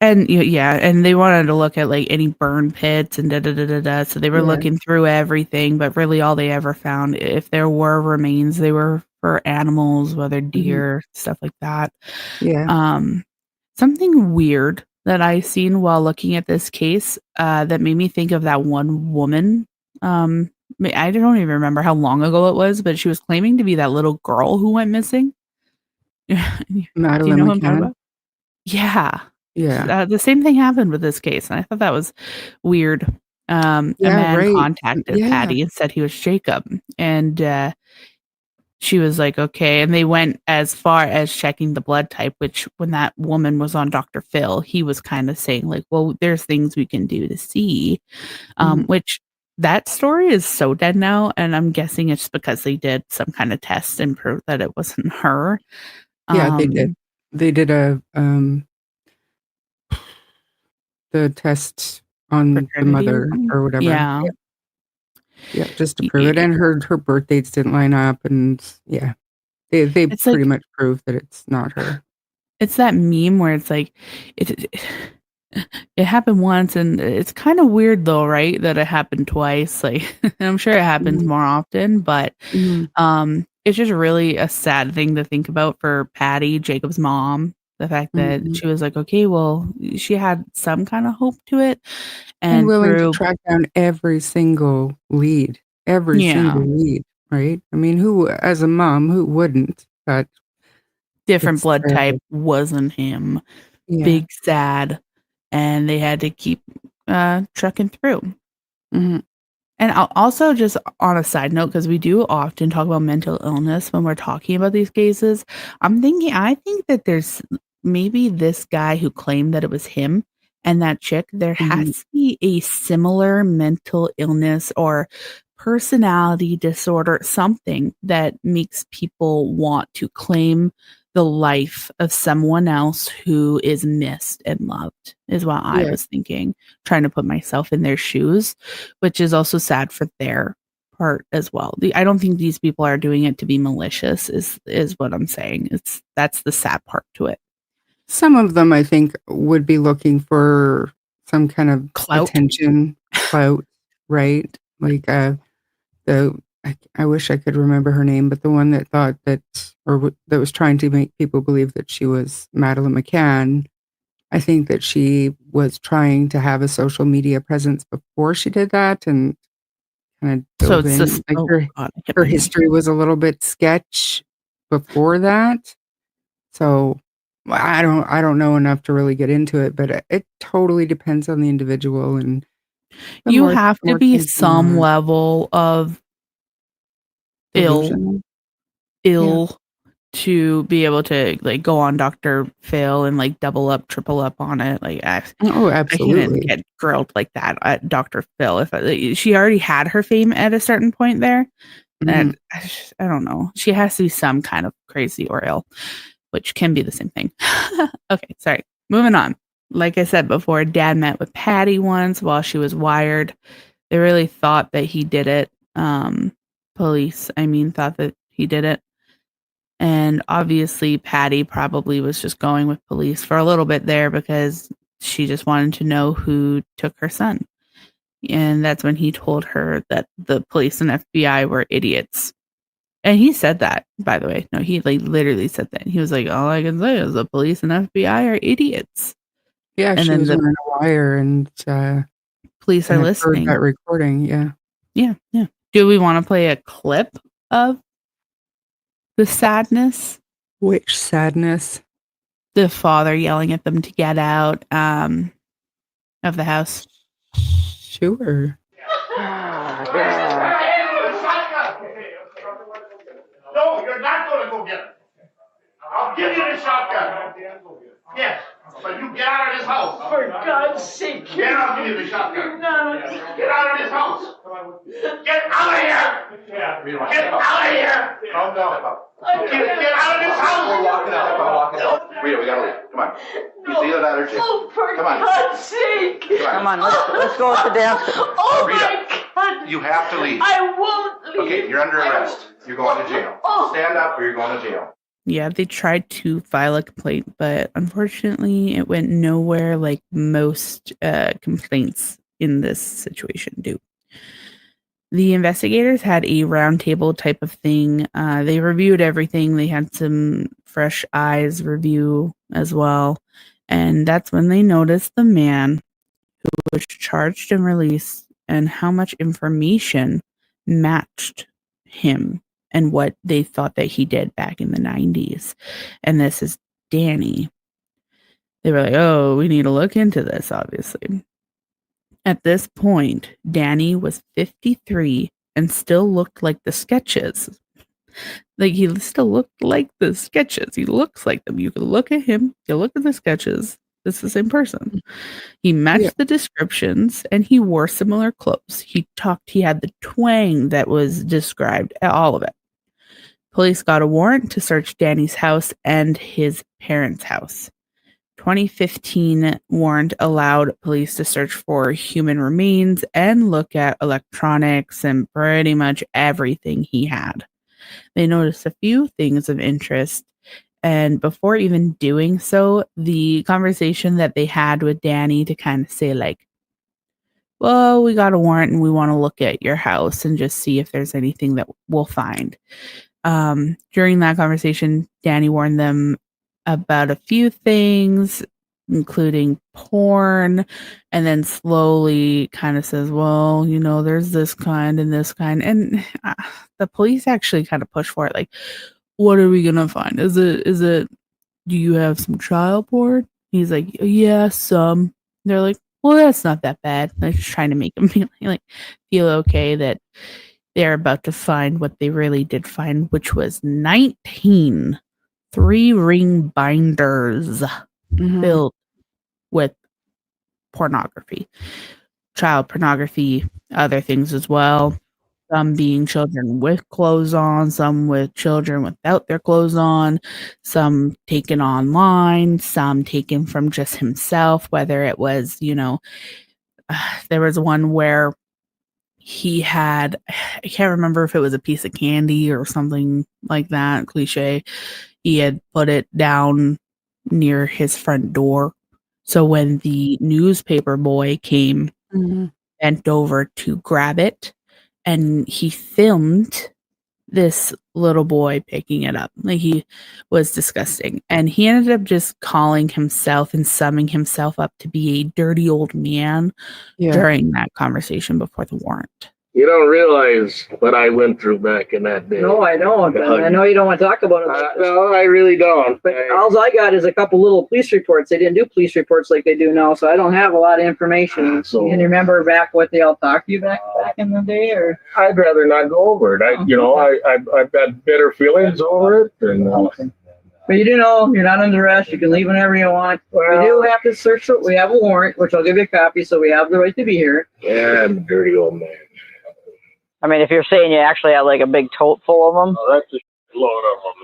[SPEAKER 1] And yeah, and they wanted to look at, like, any burn pits and da da da da da, so they were
[SPEAKER 2] Yeah,
[SPEAKER 1] looking through everything, but really all they ever found, if there were remains, they were for animals, whether
[SPEAKER 2] mhm,
[SPEAKER 1] deer, stuff like that.
[SPEAKER 2] yeah,
[SPEAKER 1] Um, Something weird that I seen while looking at this case, that made me think of that one woman, I don't even remember how long ago it was, but she was claiming to be that little girl who went missing. Do you
[SPEAKER 2] Madeline
[SPEAKER 1] know who I'm talking
[SPEAKER 2] McCann.
[SPEAKER 1] about? Yeah.
[SPEAKER 2] Yeah.
[SPEAKER 1] The same thing happened with this case, and I thought that was weird. A
[SPEAKER 2] Yeah,
[SPEAKER 1] man
[SPEAKER 2] right.
[SPEAKER 1] contacted
[SPEAKER 2] Yeah.
[SPEAKER 1] Patty and said he was Jacob, and she was like, okay. And they went as far as checking the blood type, which when that woman was on Dr. Phil, he was kind of saying, like, well, there's things we can do to see,
[SPEAKER 2] Mhm.
[SPEAKER 1] which that story is so dead now. And I'm guessing it's because they did some kind of test and proved that it wasn't her.
[SPEAKER 2] Yeah, they did. They did the test on the
[SPEAKER 1] Fraternity or
[SPEAKER 2] mother
[SPEAKER 1] something.
[SPEAKER 2] or whatever.
[SPEAKER 1] Yeah.
[SPEAKER 2] Yeah, just to prove it, and her birth dates didn't line up, and yeah, they
[SPEAKER 1] It's
[SPEAKER 2] pretty
[SPEAKER 1] like,
[SPEAKER 2] much proved that it's not her.
[SPEAKER 1] it's that meme where it's like, it happened once, and it's kind of weird though, right? That it happened twice. Like, I'm sure it happens
[SPEAKER 2] Mhm,
[SPEAKER 1] more often, but
[SPEAKER 2] mhm,
[SPEAKER 1] it's just really a sad thing to think about for Patty, Jacob's mom. The fact that
[SPEAKER 2] mhm.
[SPEAKER 1] she was like, okay, well, she had some kind of hope to it,
[SPEAKER 2] And
[SPEAKER 1] and
[SPEAKER 2] willing to
[SPEAKER 1] through,
[SPEAKER 2] track down every
[SPEAKER 1] yeah,
[SPEAKER 2] single lead, right? I mean, who as a mom, who wouldn't? But
[SPEAKER 1] different
[SPEAKER 2] it's
[SPEAKER 1] blood type
[SPEAKER 2] terrible.
[SPEAKER 1] wasn't him.
[SPEAKER 2] Yeah.
[SPEAKER 1] Big sad, and they had to keep trucking through.
[SPEAKER 2] Mhm,
[SPEAKER 1] And also, just on a side note, because we do often talk about mental illness when we're talking about these cases, I think that there's maybe this guy who claimed that it was him and that chick, there
[SPEAKER 2] mhm.
[SPEAKER 1] has to be a similar mental illness or personality disorder, something that makes people want to claim the life of someone else who is missed and loved, is what I
[SPEAKER 2] Yeah.
[SPEAKER 1] was thinking, trying to put myself in their shoes, which is also sad for their part as well. I don't think these people are doing it to be malicious is what I'm saying. That's the sad part to it.
[SPEAKER 2] Some of them, I think, would be looking for some kind of
[SPEAKER 1] Clout.
[SPEAKER 2] attention, clout, right? Like, I wish I could remember her name, but the one that thought that that was trying to make people believe that she was Madeleine McCann. I think that she was trying to have a social media presence before she did that and kinda
[SPEAKER 1] So
[SPEAKER 2] dove
[SPEAKER 1] it's
[SPEAKER 2] in.
[SPEAKER 1] this,
[SPEAKER 2] Like,
[SPEAKER 1] oh god, I hit
[SPEAKER 2] her
[SPEAKER 1] my knee.
[SPEAKER 2] history was a little bit sketch before that. So, I don't know enough to really get into it, but it totally depends on the individual and
[SPEAKER 1] You have
[SPEAKER 2] the
[SPEAKER 1] to
[SPEAKER 2] more
[SPEAKER 1] be
[SPEAKER 2] things going
[SPEAKER 1] some
[SPEAKER 2] on.
[SPEAKER 1] level of ill
[SPEAKER 2] Delusional? Yeah.
[SPEAKER 1] ill to be able to, like, go on Dr. Phil and, like, double up, triple up on it. Like,
[SPEAKER 2] Oh,
[SPEAKER 1] I couldn't
[SPEAKER 2] absolutely.
[SPEAKER 1] get grilled like that at Dr. Phil. If she already had her fame at a certain point there,
[SPEAKER 2] Mhm.
[SPEAKER 1] and I don't know. She has to be some kind of crazy or ill, which can be the same thing. Okay, sorry. Moving on. Like I said before, Dad met with Patty once while she was wired. They really thought that he did it. Police, I mean, thought that he did it. And obviously, Patty probably was just going with police for a little bit there because she just wanted to know who took her son. And that's when he told her that the police and FBI were idiots. And he said that, by the way. No, he like literally said that. He was like, all I can say is the police and FBI are idiots.
[SPEAKER 2] Yeah,
[SPEAKER 1] And
[SPEAKER 2] she
[SPEAKER 1] then
[SPEAKER 2] was
[SPEAKER 1] the
[SPEAKER 2] wearing a wire
[SPEAKER 1] police are
[SPEAKER 2] and had heard
[SPEAKER 1] listening.
[SPEAKER 2] that recording, yeah.
[SPEAKER 1] Yeah, yeah. Do we want to play a clip of the sadness?
[SPEAKER 2] Which sadness.
[SPEAKER 1] The father yelling at them to get out of the house.
[SPEAKER 2] Sure.
[SPEAKER 3] No, you're not gonna go get it. I'll give you the shotgun. Yes, but you get out of this house.
[SPEAKER 4] For God's sake,
[SPEAKER 3] Then I'll give you the shotgun.
[SPEAKER 4] no.
[SPEAKER 3] Get out of this house. Get out of here. Get out of here. Calm down. Get out of this house.
[SPEAKER 5] We're walking out. I'm walking out. Rita, we gotta leave. Come on.
[SPEAKER 4] No.
[SPEAKER 5] It's either that or Jim.
[SPEAKER 4] Oh, for
[SPEAKER 5] Come on.
[SPEAKER 4] God's sake.
[SPEAKER 5] Come on.
[SPEAKER 6] Let's go with the dance.
[SPEAKER 4] Oh,
[SPEAKER 5] Rita.
[SPEAKER 4] my God.
[SPEAKER 5] You have to leave.
[SPEAKER 4] I won't leave.
[SPEAKER 5] Okay, you're under arrest. You're going to jail.
[SPEAKER 4] Oh.
[SPEAKER 5] Stand up or you're going to jail.
[SPEAKER 1] Yeah, they tried to file a complaint, but unfortunately it went nowhere like most complaints in this situation do. The investigators had a roundtable type of thing. They reviewed everything. They had some fresh eyes review as well. And that's when they noticed the man who was charged and released and how much information matched him and what they thought that he did back in the 90s. And this is Danny. They were like, oh, we need to look into this, obviously. At this point, Danny was 53 and still looked like the sketches. Like, he still looked like the sketches. He looks like them. You can look at him, you look at the sketches. It's the same person. He matched the descriptions and he wore similar clothes. He had the twang that was described, all of it. Police got a warrant to search Danny's house and his parents' house. 2015 warrant allowed police to search for human remains and look at electronics and pretty much everything he had. They noticed a few things of interest, and before even doing so, the conversation that they had with Danny to kind of say like, well, we got a warrant and we want to look at your house and just see if there's anything that we'll find. During that conversation, Danny warned them about a few things, including porn, and then slowly kind of says, well, there's this kind and this kind. And the police actually kind of push for it. Like, what are we going to find? Is it, do you have some child porn? He's like, yeah, some. They're like, well, that's not that bad. They're just trying to make him feel okay that they're about to find what they really did find, which was 19 3-ring binders filled with pornography, child pornography, other things as well. Some being children with clothes on, some with children without their clothes on, some taken online, some taken from just himself, whether it was, there was one where he had, I can't remember if it was a piece of candy or something like that, cliche. He had put it down near his front door. So when the newspaper boy came, bent over to grab it, and he filmed this little boy picking it up. Like, he was disgusting. And he ended up just calling himself and summing himself up to be a dirty old man during that conversation before the warrant.
[SPEAKER 3] You don't realize what I went through back in that day.
[SPEAKER 6] No, I don't. I know you don't want to talk about it.
[SPEAKER 3] No, I really don't.
[SPEAKER 6] But all I got is a couple little police reports. They didn't do police reports like they do now, so I don't have a lot of information.
[SPEAKER 3] So-
[SPEAKER 6] you can remember back what they all talked to you back in the day, or?
[SPEAKER 3] I'd rather not go over it. I've got better feelings over it. And,
[SPEAKER 6] But you do know you're not under arrest. You can leave whenever you want. We do have to search it. We have a warrant, which I'll give you a copy, so we have the right to be here.
[SPEAKER 3] yeah, I'm a dirty old man.
[SPEAKER 7] I mean, if you're saying you actually have like a big tote full of them,
[SPEAKER 3] Oh, that's a load of them.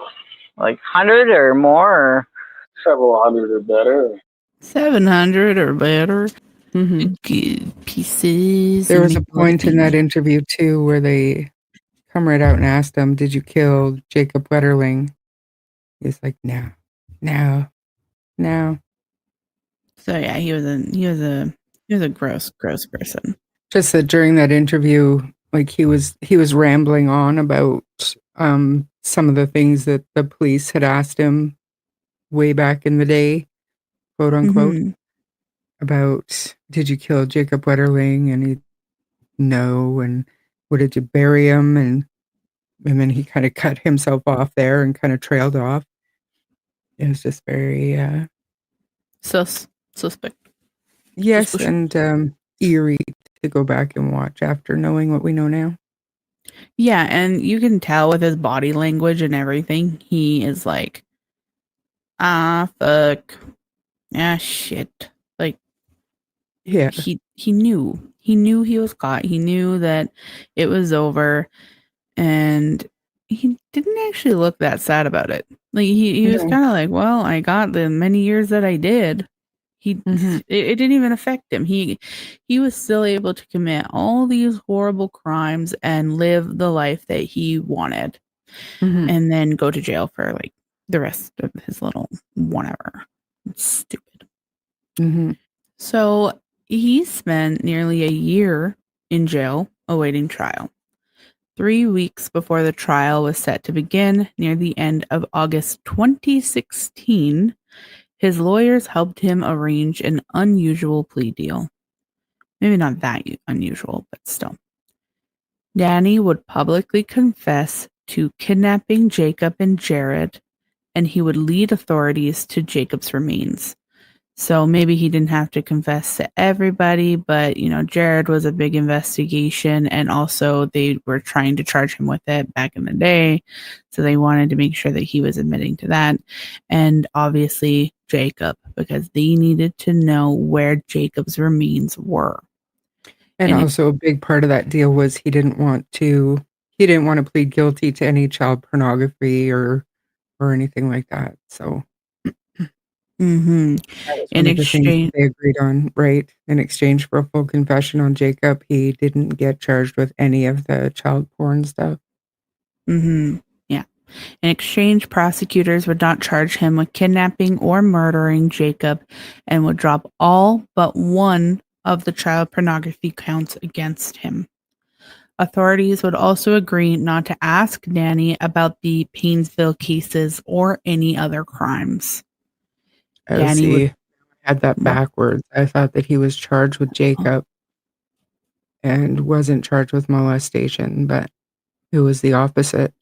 [SPEAKER 7] like 100 or more, or
[SPEAKER 3] Several hundred or better.
[SPEAKER 1] 700 or better. Good pieces.
[SPEAKER 2] There was a point in that interview too where they come right out and asked him, "Did you kill Jacob Wetterling?" He's like, "No."
[SPEAKER 1] So yeah, he was a gross person.
[SPEAKER 2] Just that during that interview, like he was rambling on about some of the things that the police had asked him way back in the day, quote unquote, about, did you kill Jacob Wetterling? And he, no. And what, did you bury him? And then he kind of cut himself off there and kind of trailed off. It was just very
[SPEAKER 1] suspect.
[SPEAKER 2] Yes,
[SPEAKER 1] Suspicious.
[SPEAKER 2] and eerie to go back and watch after knowing what we know now.
[SPEAKER 1] Yeah, and you can tell with his body language and everything, he is like, fuck. Shit. Like,
[SPEAKER 2] Yeah.
[SPEAKER 1] he knew he was caught. He knew that it was over, and he didn't actually look that sad about it. Like, he was kind of like, well, I got the many years that I did. It didn't even affect him. He was still able to commit all these horrible crimes and live the life that he wanted, and then go to jail for like the rest of his little whatever. It's stupid. So he spent nearly a year in jail awaiting trial. 3 weeks before the trial was set to begin, near the end of August 2016, his lawyers helped him arrange an unusual plea deal. Maybe not that unusual, but still. Danny would publicly confess to kidnapping Jacob and Jared, and he would lead authorities to Jacob's remains. So maybe he didn't have to confess to everybody, but Jared was a big investigation, and also they were trying to charge him with it back in the day. So they wanted to make sure that he was admitting to that. And obviously Jacob, because they needed to know where Jacob's remains were.
[SPEAKER 2] And also a big part of that deal was he didn't want to plead guilty to any child pornography or anything like that. So
[SPEAKER 1] Mm-hmm.
[SPEAKER 2] that was
[SPEAKER 1] In
[SPEAKER 2] one of the things that
[SPEAKER 1] exchange,
[SPEAKER 2] they agreed on, right? In exchange for a full confession on Jacob, he didn't get charged with any of the child porn stuff.
[SPEAKER 1] yeah. In exchange, prosecutors would not charge him with kidnapping or murdering Jacob, and would drop all but one of the child pornography counts against him. Authorities would also agree not to ask Danny about the Painesville cases or any other crimes.
[SPEAKER 2] I had that backwards. I thought that he was charged with Jacob and wasn't charged with molestation, but it was the opposite.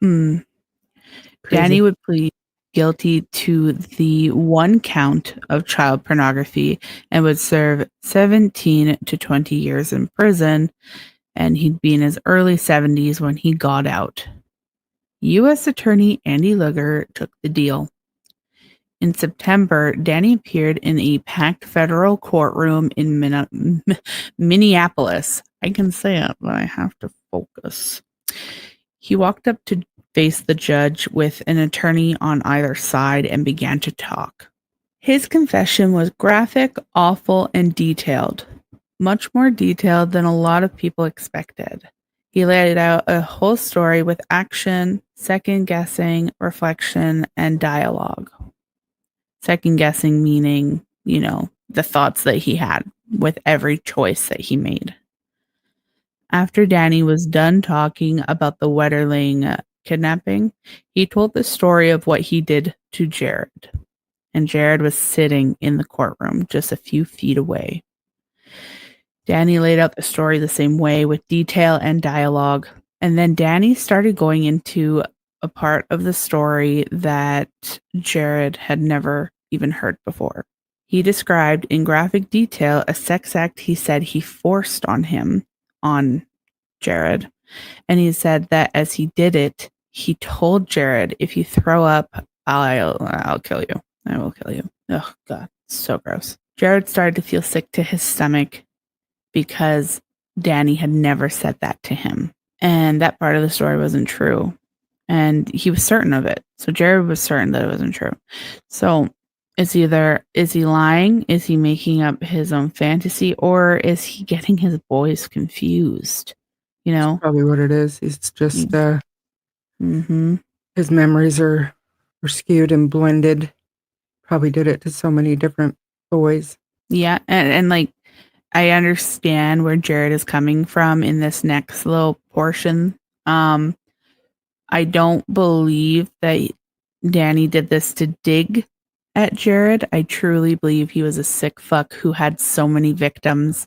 [SPEAKER 1] Danny would plead guilty to the one count of child pornography and would serve 17 to 20 years in prison, and he'd be in his early 70s when he got out. U.S. Attorney Andy Luger took the deal. In September, Danny appeared in a packed federal courtroom in Minneapolis. I can say it, but I have to focus. He walked up to face the judge with an attorney on either side and began to talk. His confession was graphic, awful, and detailed. Much more detailed than a lot of people expected. He laid out a whole story with action, second-guessing, reflection, and dialogue. Second-guessing meaning, the thoughts that he had with every choice that he made. After Danny was done talking about the Wetterling kidnapping, he told the story of what he did to Jared. And Jared was sitting in the courtroom just a few feet away. Danny laid out the story the same way with detail and dialogue. And then Danny started going into a part of the story that Jared had never even heard before. He described in graphic detail a sex act he said he forced on Jared. And he said that as he did it, he told Jared, if you throw up, I'll kill you. I will kill you. Oh, God. So gross. Jared started to feel sick to his stomach because Danny had never said that to him. And that part of the story wasn't true. And he was certain of it. So Jared was certain that it wasn't true. So it's either, is he lying? Is he making up his own fantasy? Or is he getting his boys confused?
[SPEAKER 2] That's probably what it is. He's just, his memories are skewed and blended. Probably did it to so many different boys.
[SPEAKER 1] Yeah. And like, I understand where Jared is coming from in this next little portion. I don't believe that Danny did this to dig at Jared. I truly believe he was a sick fuck who had so many victims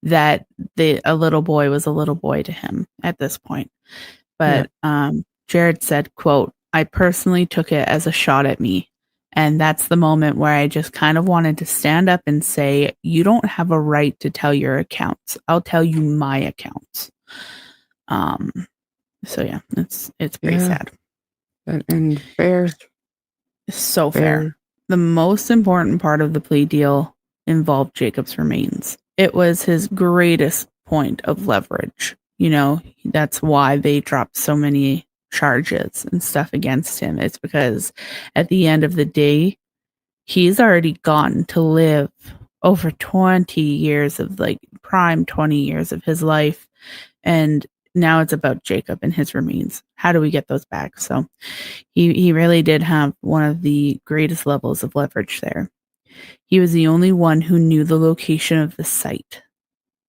[SPEAKER 1] that a little boy was a little boy to him at this point. But Jared said, quote, I personally took it as a shot at me. And that's the moment where I just kind of wanted to stand up and say, you don't have a right to tell your accounts. I'll tell you my accounts. So yeah, it's pretty sad.
[SPEAKER 2] And fair.
[SPEAKER 1] So fair. The most important part of the plea deal involved Jacob's remains. It was his greatest point of leverage. That's why they dropped so many charges and stuff against him. It's because at the end of the day, he's already gotten to live over 20 years of prime 20 years of his life. And now it's about Jacob and his remains. How do we get those back? So he really did have one of the greatest levels of leverage there. He was the only one who knew the location of the site.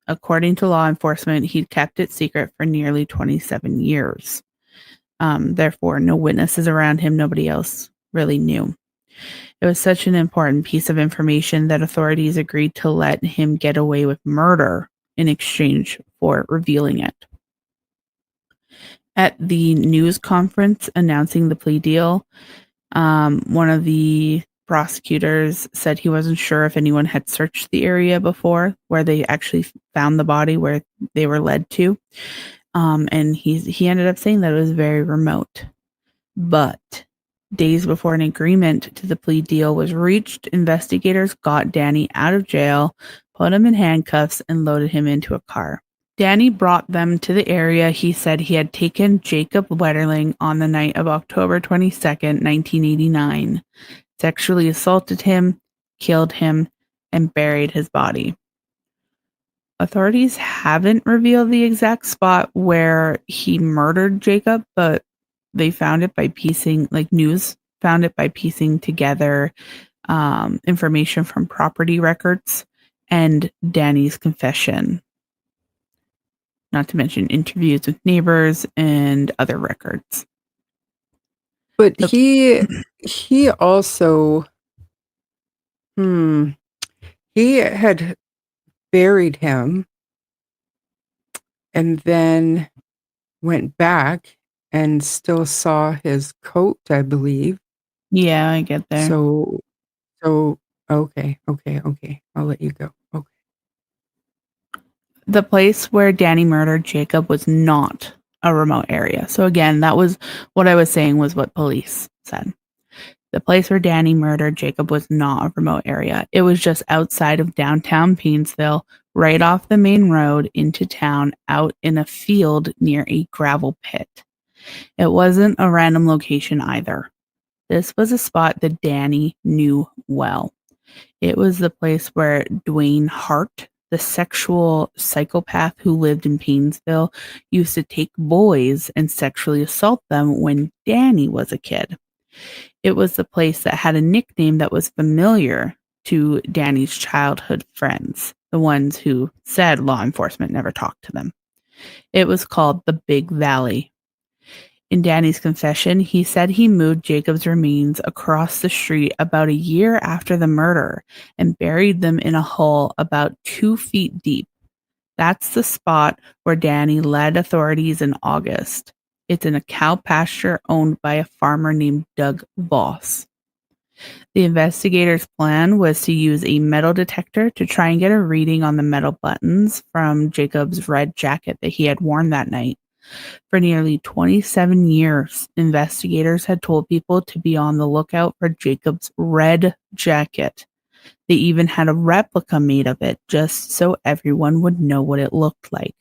[SPEAKER 1] According to law enforcement, he'd kept it secret for nearly 27 years. Therefore, no witnesses around him, nobody else really knew. It was such an important piece of information that authorities agreed to let him get away with murder in exchange for revealing it. At the news conference announcing the plea deal, one of the prosecutors said he wasn't sure if anyone had searched the area before where they actually found the body, where they were led to. And he ended up saying that it was very remote. But days before an agreement to the plea deal was reached, investigators got Danny out of jail, put him in handcuffs, and loaded him into a car. Danny brought them to the area he said he had taken Jacob Wetterling on the night of October 22nd, 1989, sexually assaulted him, killed him, and buried his body. Authorities haven't revealed the exact spot where he murdered Jacob, but they found it by piecing, news found it by piecing together information from property records and Danny's confession, not to mention interviews with neighbors and other records.
[SPEAKER 2] But he also, he had buried him and then went back and still saw his coat, I believe.
[SPEAKER 1] Yeah, I get there.
[SPEAKER 2] So okay. I'll let you go. Okay.
[SPEAKER 1] The place where Danny murdered Jacob was not a remote area. So again, that was what I was saying was what police said. The place where Danny murdered Jacob was not a remote area. It was just outside of downtown Painesville, right off the main road into town, out in a field near a gravel pit. It wasn't a random location either. This was a spot that Danny knew well. It was the place where Dwayne Hart, the sexual psychopath who lived in Painesville, used to take boys and sexually assault them when Danny was a kid. It was the place that had a nickname that was familiar to Danny's childhood friends, the ones who said law enforcement never talked to them. It was called the Big Valley. In Danny's confession, he said he moved Jacob's remains across the street about a year after the murder and buried them in a hole about 2 feet deep. That's the spot where Danny led authorities in August. It's in a cow pasture owned by a farmer named Doug Voss. The investigators' plan was to use a metal detector to try and get a reading on the metal buttons from Jacob's red jacket that he had worn that night. For nearly 27 years, investigators had told people to be on the lookout for Jacob's red jacket. They even had a replica made of it just so everyone would know what it looked like.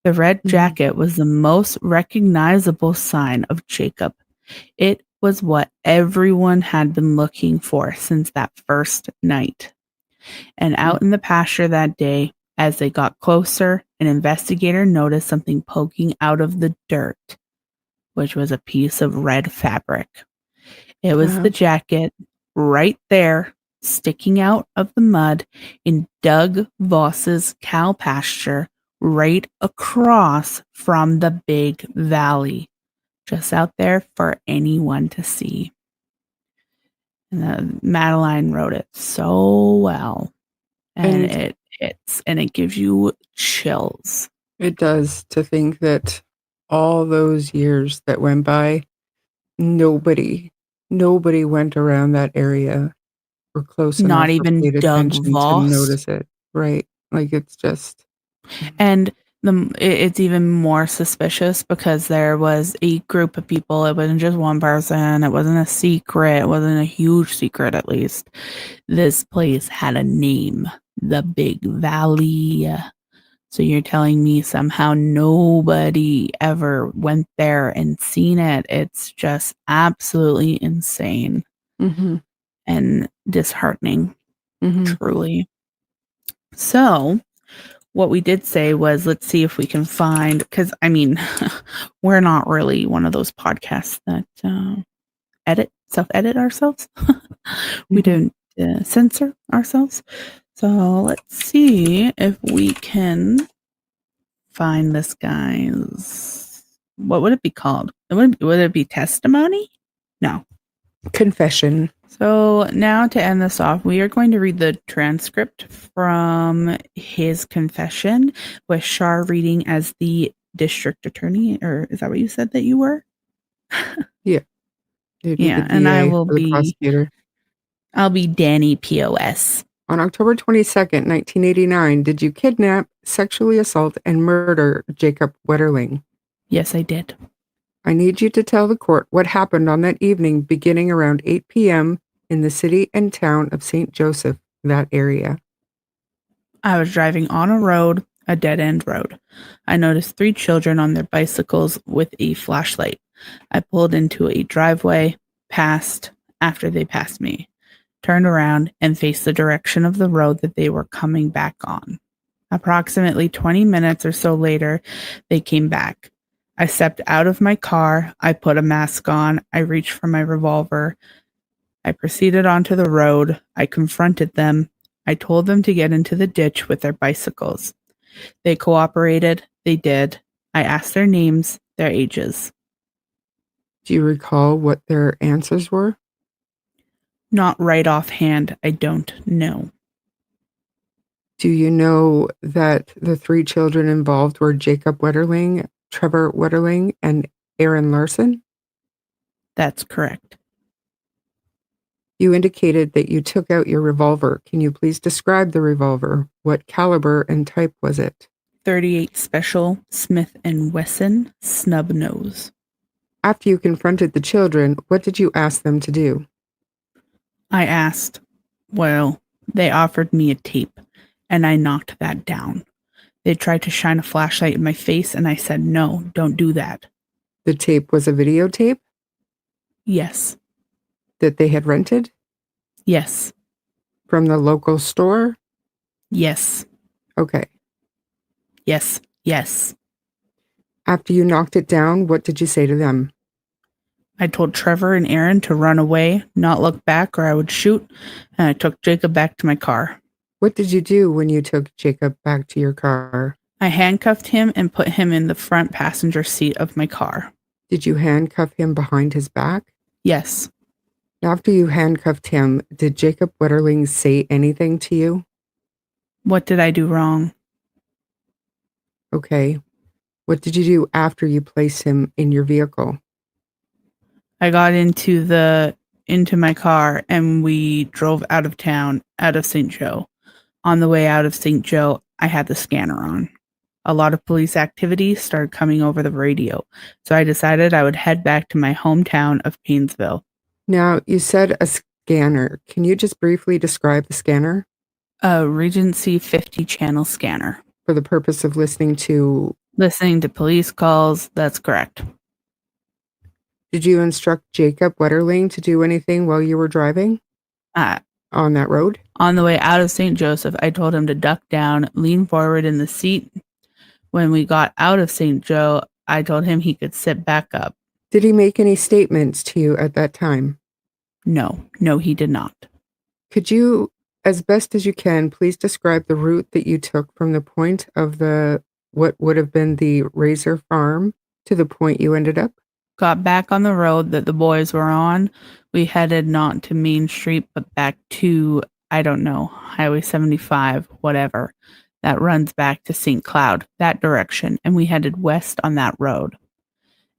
[SPEAKER 1] The red jacket was the most recognizable sign of Jacob. It was what everyone had been looking for since that first night. And out in the pasture that day, as they got closer, an investigator noticed something poking out of the dirt, which was a piece of red fabric. It was the jacket right there, sticking out of the mud in Doug Voss's cow pasture, right across from the Big Valley, just out there for anyone to see. And Madeline wrote it so well, and it hits, and it gives you chills.
[SPEAKER 2] It does, to think that all those years that went by, nobody went around that area or close enough,
[SPEAKER 1] Not
[SPEAKER 2] or
[SPEAKER 1] even
[SPEAKER 2] paid
[SPEAKER 1] Doug
[SPEAKER 2] attention to
[SPEAKER 1] Voss.
[SPEAKER 2] notice it, right? Like, it's just,
[SPEAKER 1] And it's even more suspicious because there was a group of people. It wasn't just one person. It wasn't a secret. It wasn't a huge secret, at least. This place had a name, the Big Valley. So you're telling me somehow nobody ever went there and seen it? It's just absolutely insane and disheartening, truly. So what we did say was, let's see if we can find, because I mean, we're not really one of those podcasts that self-edit ourselves. We don't censor ourselves. So let's see if we can find this guy's, what would it be called? Would it be testimony? No.
[SPEAKER 2] confession.
[SPEAKER 1] So now to end this off, we are going to read the transcript from his confession with Shar reading as the district attorney, or is that what you said that you were?
[SPEAKER 2] Yeah.
[SPEAKER 1] Yeah, and I will
[SPEAKER 2] the
[SPEAKER 1] be
[SPEAKER 2] prosecutor.
[SPEAKER 1] I'll be Danny POS.
[SPEAKER 2] On October 22nd, 1989, did you kidnap, sexually assault, and murder Jacob Wetterling?
[SPEAKER 1] Yes, I did.
[SPEAKER 2] I need you to tell the court what happened on that evening beginning around 8 p.m. in the city and town of St. Joseph, that area.
[SPEAKER 1] I was driving on a road, a dead-end road. I noticed 3 children on their bicycles with a flashlight. I pulled into a driveway, passed after they passed me, turned around, and faced the direction of the road that they were coming back on. Approximately 20 minutes or so later, they came back. I stepped out of my car. I put a mask on. I reached for my revolver. I proceeded onto the road. I confronted them. I told them to get into the ditch with their bicycles. They cooperated. They did. I asked their names, their ages.
[SPEAKER 2] Do you recall what their answers were?
[SPEAKER 1] Not right offhand. I don't know.
[SPEAKER 2] Do you know that the 3 children involved were Jacob Wetterling, Trevor Wetterling, and Aaron Larson?
[SPEAKER 1] That's correct.
[SPEAKER 2] You indicated that you took out your revolver. Can you please describe the revolver? What caliber and type was it?
[SPEAKER 1] .38 Special Smith & Wesson snub nose.
[SPEAKER 2] After you confronted the children, what did you ask them to do?
[SPEAKER 1] I asked. Well, they offered me a tape, and I knocked that down. They tried to shine a flashlight in my face, and I said, no, don't do that.
[SPEAKER 2] The tape was a videotape
[SPEAKER 1] Yes.
[SPEAKER 2] that they had rented
[SPEAKER 1] Yes.
[SPEAKER 2] from the local store?
[SPEAKER 1] Yes.
[SPEAKER 2] Okay.
[SPEAKER 1] Yes. Yes.
[SPEAKER 2] After you knocked it down, what did you say to them?
[SPEAKER 1] I told Trevor and Aaron to run away, not look back, or I would shoot, and I took Jacob back to my car.
[SPEAKER 2] What did you do when you took Jacob back to your car?
[SPEAKER 1] I handcuffed him and put him in the front passenger seat of my car.
[SPEAKER 2] Did you handcuff him behind his back?
[SPEAKER 1] Yes.
[SPEAKER 2] After you handcuffed him, did Jacob Wetterling say anything to you?
[SPEAKER 1] What did I do wrong?
[SPEAKER 2] Okay. What did you do after you placed him in your vehicle?
[SPEAKER 1] I got into my car and we drove out of town, out of St. Joe. On the way out of St. Joe, I had the scanner on. A lot of police activity started coming over the radio, so I decided I would head back to my hometown of Painesville.
[SPEAKER 2] Now, you said a scanner. Can you just briefly describe the scanner?
[SPEAKER 1] A Regency 50 channel scanner.
[SPEAKER 2] For the purpose of listening to
[SPEAKER 1] police calls, that's correct.
[SPEAKER 2] Did you instruct Jacob Wetterling to do anything while you were driving on that road?
[SPEAKER 1] On the way out of St. Joseph, I told him to duck down, lean forward in the seat. When we got out of St. Joe, I told him he could sit back up.
[SPEAKER 2] Did he make any statements to you at that time?
[SPEAKER 1] No, he did not.
[SPEAKER 2] Could you, as best as you can, please describe the route that you took from the point of what would have been the Razor Farm to the point you ended up?
[SPEAKER 1] Got back on the road that the boys were on. We headed not to Main Street, but back to, I don't know, Highway 75, whatever. That runs back to St. Cloud, that direction, and we headed west on that road.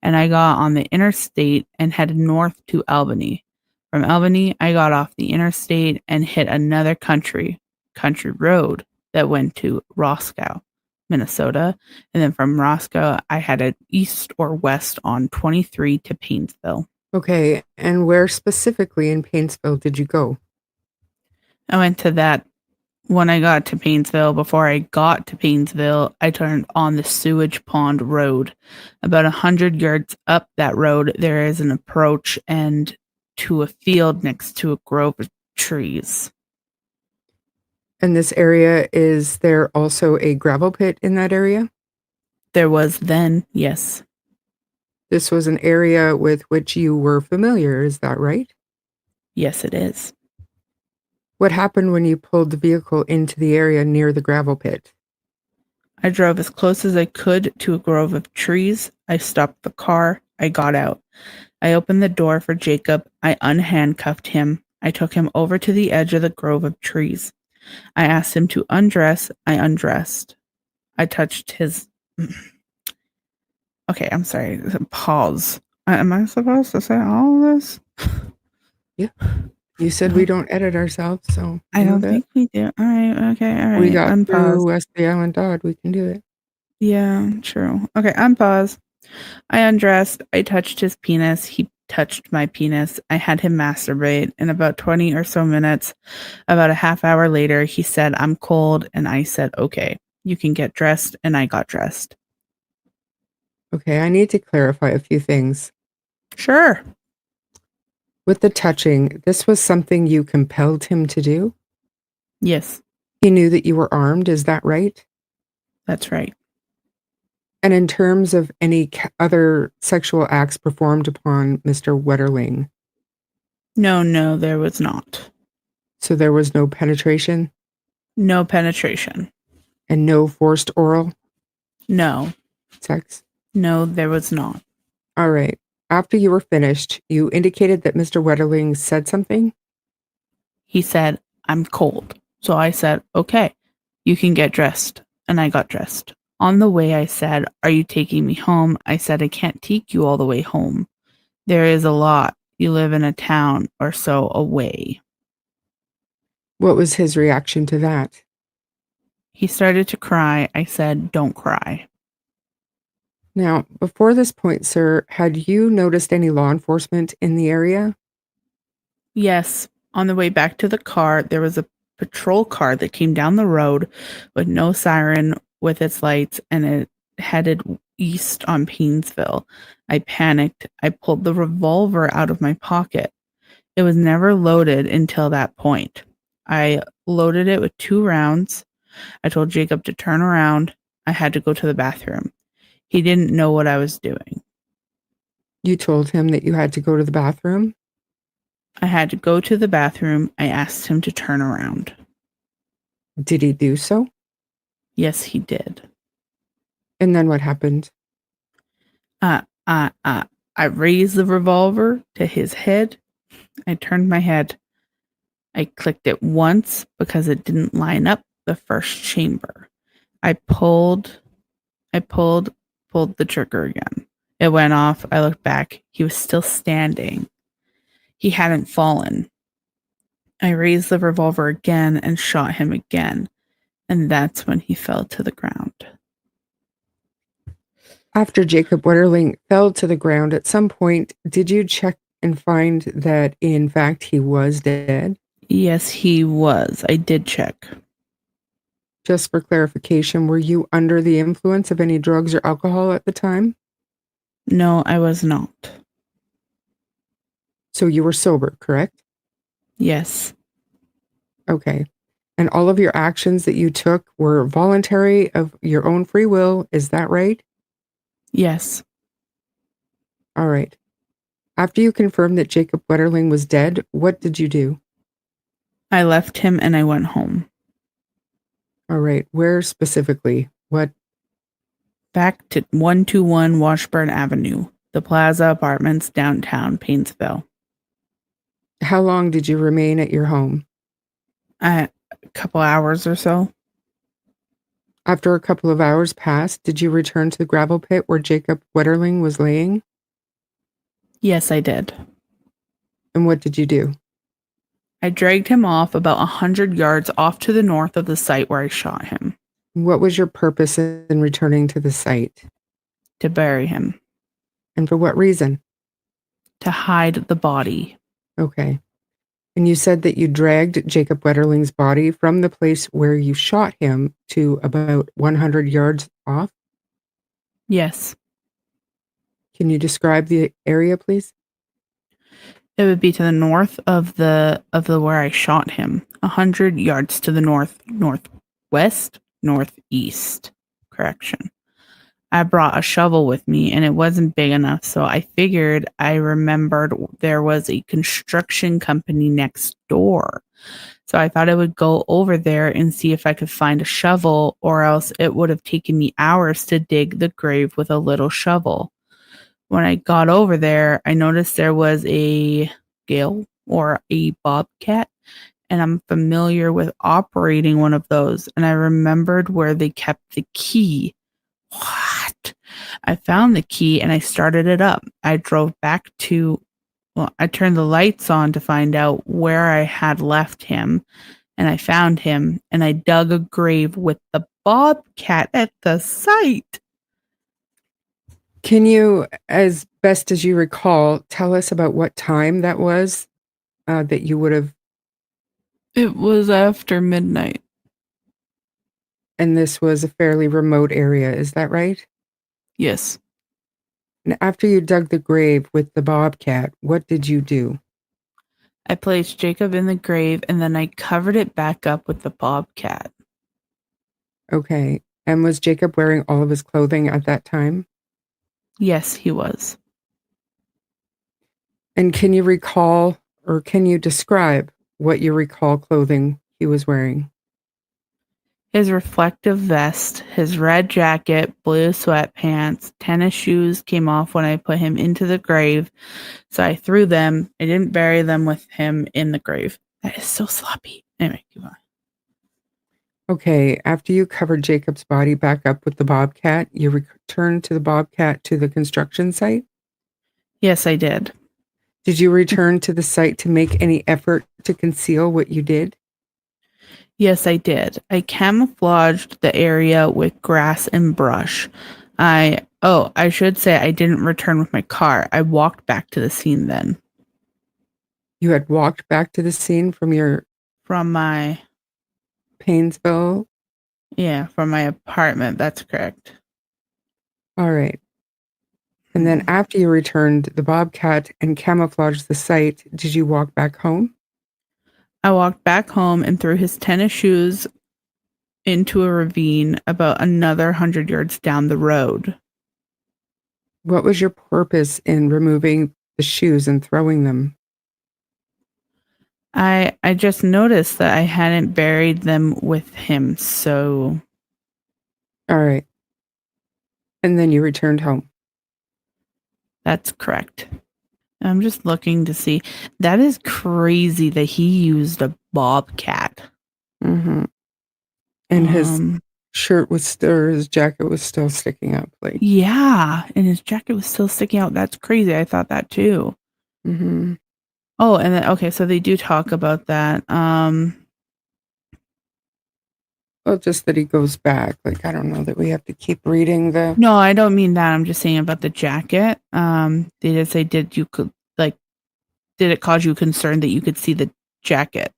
[SPEAKER 1] And I got on the interstate and headed north to Albany. From Albany, I got off the interstate and hit another country road that went to Roscoe, Minnesota. And then from Roscoe, I headed east or west on 23 to Painesville.
[SPEAKER 2] Okay, and where specifically in Painesville did you go?
[SPEAKER 1] I went to that when I got to Painesville. Before I got to Painesville, I turned on the Sewage Pond Road. About 100 yards up that road, there is an approach and to a field next to a grove of trees.
[SPEAKER 2] And this area, is there also a gravel pit in that area?
[SPEAKER 1] There was then, yes.
[SPEAKER 2] This was an area with which you were familiar, is that right?
[SPEAKER 1] Yes, it is.
[SPEAKER 2] What happened when you pulled the vehicle into the area near the gravel pit?
[SPEAKER 1] I drove as close as I could to a grove of trees. I stopped the car. I got out. I opened the door for Jacob. I unhandcuffed him. I took him over to the edge of the grove of trees. I asked him to undress. I undressed. I touched his... Okay, I'm sorry. Pause. Am I supposed to say all of this?
[SPEAKER 2] Yeah. You said we don't edit ourselves, so
[SPEAKER 1] I
[SPEAKER 2] you know
[SPEAKER 1] don't
[SPEAKER 2] that.
[SPEAKER 1] think we do. All right. Okay. All right.
[SPEAKER 2] We got
[SPEAKER 1] Unpause.
[SPEAKER 2] through West the Island Dodd. We can do it.
[SPEAKER 1] Yeah, true. Okay. Unpause. I undressed. I touched his penis. He touched my penis. I had him masturbate. In about 20 or so minutes, about a half hour later, he said, I'm cold. And I said, okay, you can get dressed. And I got dressed.
[SPEAKER 2] Okay, I need to clarify a few things.
[SPEAKER 1] Sure.
[SPEAKER 2] With the touching, this was something you compelled him to do?
[SPEAKER 1] Yes,
[SPEAKER 2] He knew that you were armed, is that right?
[SPEAKER 1] that's right.
[SPEAKER 2] And in terms of any other sexual acts performed upon Mr. Wetterling,
[SPEAKER 1] No, there was not.
[SPEAKER 2] so there was no penetration
[SPEAKER 1] No penetration.
[SPEAKER 2] and no forced oral
[SPEAKER 1] No,
[SPEAKER 2] sex?
[SPEAKER 1] no, there was not.
[SPEAKER 2] All right. After you were finished, you indicated that Mr. Wetterling said something?
[SPEAKER 1] He said, I'm cold. So I said, okay, you can get dressed. And I got dressed. On the way, I said, are you taking me home? I said, I can't take you all the way home. There is a lot. You live in a town or so away.
[SPEAKER 2] What was his reaction to that?
[SPEAKER 1] He started to cry. I said, don't cry.
[SPEAKER 2] Now, before this point, sir, had you noticed any law enforcement in the area?
[SPEAKER 1] Yes, on the way back to the car, there was a patrol car that came down the road with no siren with its lights, and it headed east on Painesville. I panicked. I pulled the revolver out of my pocket. It was never loaded until that point. I loaded it with 2 rounds. I told Jacob to turn around. I had to go to the bathroom. He didn't know what I was doing.
[SPEAKER 2] You told him that you had to go to the bathroom?
[SPEAKER 1] I had to go to the bathroom. I asked him to turn around.
[SPEAKER 2] Did he do so?
[SPEAKER 1] Yes, he did.
[SPEAKER 2] And then what happened?
[SPEAKER 1] I raised the revolver to his head. I turned my head. I clicked it once because it didn't line up the first chamber. I pulled the trigger again. It went off. I looked back. He was still standing. He hadn't fallen. I raised the revolver again and shot him again. And that's when he fell to the ground.
[SPEAKER 2] After Jacob Wetterling fell to the ground, at some point, did you check and find that, in fact, he was dead?
[SPEAKER 1] Yes, he was. I did check.
[SPEAKER 2] Just for clarification, were you under the influence of any drugs or alcohol at the time?
[SPEAKER 1] No, I was not.
[SPEAKER 2] So you were sober, correct?
[SPEAKER 1] Yes.
[SPEAKER 2] Okay. And all of your actions that you took were voluntary of your own free will, is that right?
[SPEAKER 1] Yes.
[SPEAKER 2] All right. After you confirmed that Jacob Wetterling was dead, what did you do?
[SPEAKER 1] I left him and I went home.
[SPEAKER 2] All right. Where specifically? What?
[SPEAKER 1] Back to 121 Washburn Avenue, the Plaza Apartments, downtown Painesville.
[SPEAKER 2] How long did you remain at your home?
[SPEAKER 1] A couple hours or so.
[SPEAKER 2] After a couple of hours passed, did you return to the gravel pit where Jacob Wetterling was laying?
[SPEAKER 1] Yes, I did.
[SPEAKER 2] And what did you do?
[SPEAKER 1] I dragged him off about 100 yards off to the north of the site where I shot him.
[SPEAKER 2] What was your purpose in returning to the site?
[SPEAKER 1] To bury him.
[SPEAKER 2] And for what reason?
[SPEAKER 1] To hide the body.
[SPEAKER 2] Okay. And you said that you dragged Jacob Wetterling's body from the place where you shot him to about 100 yards off?
[SPEAKER 1] Yes.
[SPEAKER 2] Can you describe the area, please?
[SPEAKER 1] It would be to the north of the where I shot him. 100 yards to the northwest, northeast. Correction. I brought a shovel with me and it wasn't big enough, so I figured I remembered there was a construction company next door. So I thought I would go over there and see if I could find a shovel, or else it would have taken me hours to dig the grave with a little shovel. When I got over there, I noticed there was a gale or a bobcat, and I'm familiar with operating one of those, and I remembered where they kept the key. What? I found the key and I started it up. I drove back to Well, I turned the lights on to find out where I had left him, and I found him, and I dug a grave with the bobcat at the site.
[SPEAKER 2] Can you, as best as you recall, tell us about what time that was that you would have,
[SPEAKER 1] It was after midnight.
[SPEAKER 2] and this was a fairly remote area, is that right?
[SPEAKER 1] Yes.
[SPEAKER 2] And after you dug the grave with the bobcat, what did you do?
[SPEAKER 1] I placed Jacob in the grave, and then I covered it back up with the bobcat.
[SPEAKER 2] Okay. And was Jacob wearing all of his clothing at that time?
[SPEAKER 1] Yes, he was.
[SPEAKER 2] And can you recall or can you describe what you recall clothing he was wearing?
[SPEAKER 1] His reflective vest, his red jacket, blue sweatpants, tennis shoes came off when I put him into the grave. So I threw them. I didn't bury them with him in the grave. That is so sloppy. Anyway, keep on.
[SPEAKER 2] Okay. After you covered Jacob's body back up with the bobcat, you returned to the bobcat to the construction site?
[SPEAKER 1] Yes, I did.
[SPEAKER 2] Did you return to the site to make any effort to conceal what you did?
[SPEAKER 1] Yes, I did. I camouflaged the area with grass and brush. I should say I didn't return with my car. I walked back to the scene then.
[SPEAKER 2] You had walked back to the scene from your
[SPEAKER 1] From my
[SPEAKER 2] Painesville?
[SPEAKER 1] from my apartment. That's correct.
[SPEAKER 2] All right. And then after you returned the bobcat and camouflaged the site, did you walk back home?
[SPEAKER 1] I walked back home and threw his tennis shoes into a ravine about another 100 yards down the road.
[SPEAKER 2] What was your purpose in removing the shoes and throwing them?
[SPEAKER 1] I just noticed that I hadn't buried them with him, so
[SPEAKER 2] All right. And then you returned home.
[SPEAKER 1] that's correct. I'm just looking to see. That is crazy that he used a bobcat.
[SPEAKER 2] Mm-hmm. And his shirt was still, or his jacket was still sticking up. Like,
[SPEAKER 1] yeah, and his jacket was still sticking out. That's crazy. I thought that too.
[SPEAKER 2] mm-hmm.
[SPEAKER 1] Oh, and then okay, so they do talk about that.
[SPEAKER 2] Well, just that he goes back. Like, I don't know that we have to keep reading the.
[SPEAKER 1] No, I don't mean that. I'm just saying about the jacket. They did say, did it cause you concern that you could see the jacket?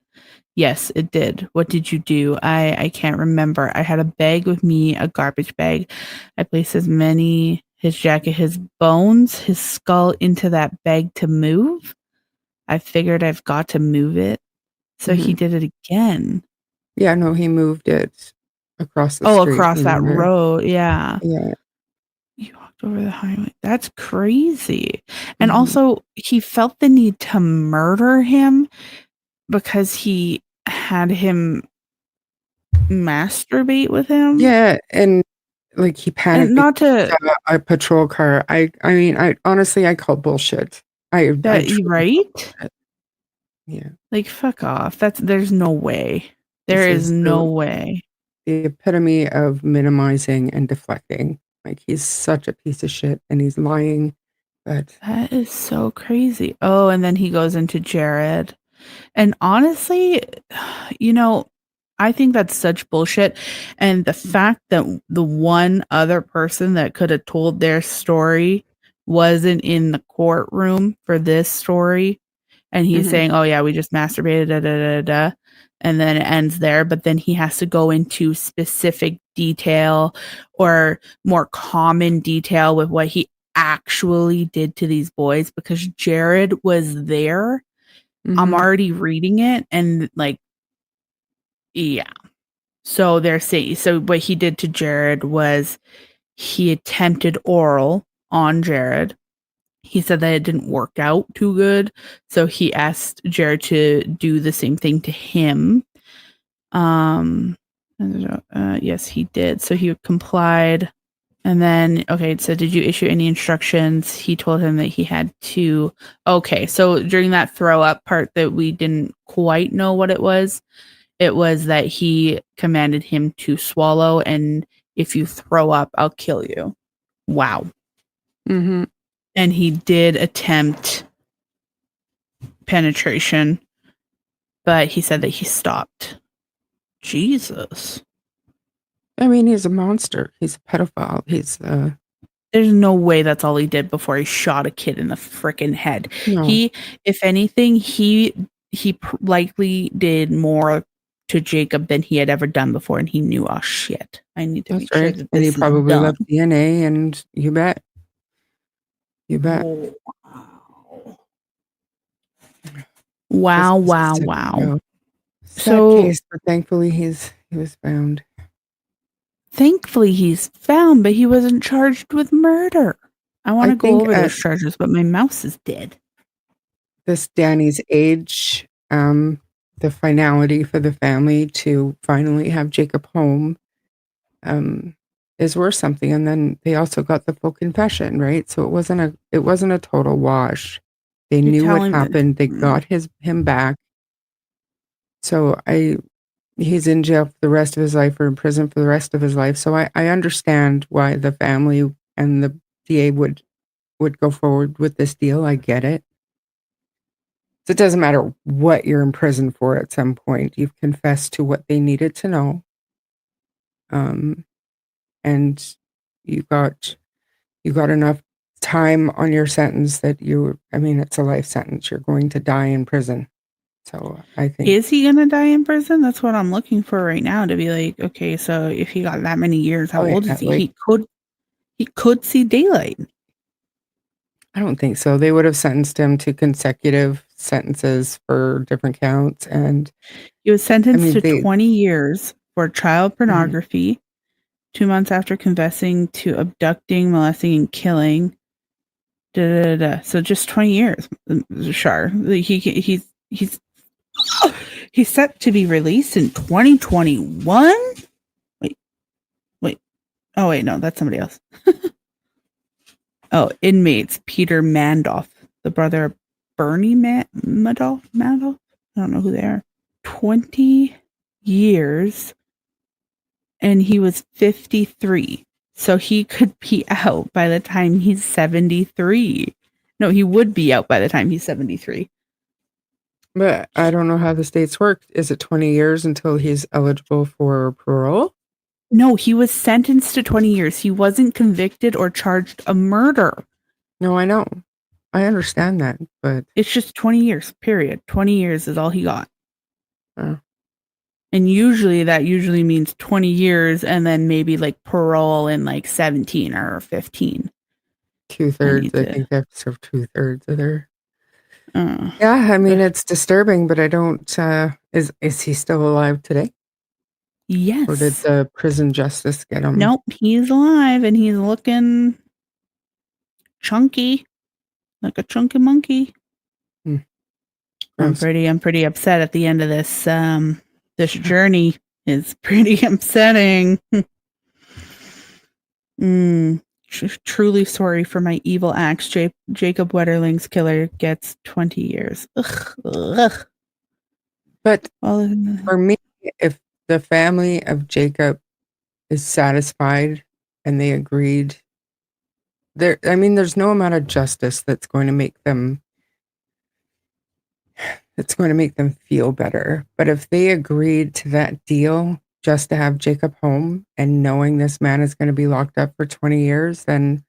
[SPEAKER 1] Yes, it did. What did you do? I can't remember. I had a bag with me, a garbage bag. I placed his jacket, his bones, his skull into that bag to move. I figured I've got to move it. So he did it again.
[SPEAKER 2] Yeah, no, he moved it across the street.
[SPEAKER 1] Across that road. Yeah.
[SPEAKER 2] Yeah.
[SPEAKER 1] He walked over the highway. That's crazy. And also, he felt the need to murder him because he had him masturbate with him.
[SPEAKER 2] Yeah, and like he panicked.
[SPEAKER 1] And not to
[SPEAKER 2] a patrol car. I mean, I honestly, I call bullshit. I
[SPEAKER 1] right?
[SPEAKER 2] Yeah.
[SPEAKER 1] Like, fuck off. There's no way. There is no way.
[SPEAKER 2] The epitome of minimizing and deflecting. Like, he's such a piece of shit and he's lying. But
[SPEAKER 1] that is so crazy. Oh, and then he goes into Jared. And honestly, I think that's such bullshit. And the fact that the one other person that could have told their story wasn't in the courtroom for this story. And he's saying, oh, yeah, we just masturbated, da, da, da, da. And then it ends there. But then he has to go into specific detail or more common detail with what he actually did to these boys because Jared was there. I'm already reading it and like, yeah. So they're saying, so what he did to Jared was he attempted oral on Jared. He said that it didn't work out too good. So he asked Jared to do the same thing to him. Yes, he did. So he complied. And then, okay, so did you issue any instructions? He told him that he had to. Okay, so during that throw up part that we didn't quite know what it was that he commanded him to swallow. And if you throw up, I'll kill you. Wow. And he did attempt penetration, but he said that he stopped. Jesus.
[SPEAKER 2] I mean, he's a monster. He's a pedophile.
[SPEAKER 1] There's no way that's all he did before he shot a kid in the frickin' head.
[SPEAKER 2] No.
[SPEAKER 1] He, if anything, he likely did more to Jacob than he had ever done before, and he knew, oh shit, I need to
[SPEAKER 2] That's
[SPEAKER 1] make sure
[SPEAKER 2] right.
[SPEAKER 1] that
[SPEAKER 2] And he
[SPEAKER 1] this is
[SPEAKER 2] probably
[SPEAKER 1] done.
[SPEAKER 2] left DNA, and you bet. You bet.
[SPEAKER 1] Oh, wow. Wow,
[SPEAKER 2] Just a
[SPEAKER 1] wow,
[SPEAKER 2] sick
[SPEAKER 1] wow.
[SPEAKER 2] note. Sad
[SPEAKER 1] So
[SPEAKER 2] case, but thankfully he was found.
[SPEAKER 1] thankfully he's found, but he wasn't charged with murder. I want
[SPEAKER 2] I
[SPEAKER 1] to go
[SPEAKER 2] think
[SPEAKER 1] over
[SPEAKER 2] at
[SPEAKER 1] those charges, but my mouse is dead.
[SPEAKER 2] this Danny's age, the finality for the family to finally have Jacob home is worth something. And then they also got the full confession, right? So it wasn't a total wash. They
[SPEAKER 1] You're
[SPEAKER 2] knew what
[SPEAKER 1] telling me-
[SPEAKER 2] happened. They got him back. So he's in jail for the rest of his life or in prison for the rest of his life. So I understand why the family and the DA would go forward with this deal. I get it. So it doesn't matter what you're in prison for at some point. You've confessed to what they needed to know. And you got enough time on your sentence that it's a life sentence. You're going to die in prison. So I think,
[SPEAKER 1] Is he going to die in prison? That's what I'm looking for right now, to be like, okay, so if he got that many years, how old is he?
[SPEAKER 2] like-
[SPEAKER 1] He could see daylight.
[SPEAKER 2] I don't think so. They would have sentenced him to consecutive sentences for different counts. And
[SPEAKER 1] He was sentenced to
[SPEAKER 2] they-
[SPEAKER 1] 20 years for child pornography, 2 months after confessing to abducting, molesting, and killing. So just 20 years, Shar. He's set to be released in 2021. Wait. Oh wait, no, that's somebody else. Oh, inmates Peter Mandoff, the brother of Bernie Madoff. I don't know who they are. 20 years, and he was 53. So he could be out by the time he's 73. No, he would be out by the time he's 73.
[SPEAKER 2] But I don't know how the states work. Is it 20 years until he's eligible for parole?
[SPEAKER 1] No, he was sentenced to 20 years. He wasn't convicted or charged of murder.
[SPEAKER 2] No, I know. I understand that, but
[SPEAKER 1] It's just 20 years, period. 20 years is all he got.
[SPEAKER 2] Oh.
[SPEAKER 1] And usually that means 20 years and then maybe like parole in like 17 or 15.
[SPEAKER 2] 2/3. I think they have to serve 2/3 of their.
[SPEAKER 1] Uh,
[SPEAKER 2] Yeah, I mean it's disturbing, but I don't. Is he still alive today,
[SPEAKER 1] yes.
[SPEAKER 2] or did the prison justice get him?
[SPEAKER 1] Nope, he's alive and he's looking chunky, like a chunky monkey. I'm
[SPEAKER 2] Gross.
[SPEAKER 1] pretty upset at the end of this. This journey is pretty upsetting. Truly sorry for my evil acts. Jacob Wetterling's killer gets 20 years. Ugh.
[SPEAKER 2] But
[SPEAKER 1] Well,
[SPEAKER 2] for me, if the family of Jacob is satisfied and they agreed, there's no amount of justice that's going to make them feel better. But if they agreed to that deal just to have Jacob home and knowing this man is going to be locked up for 20 years, then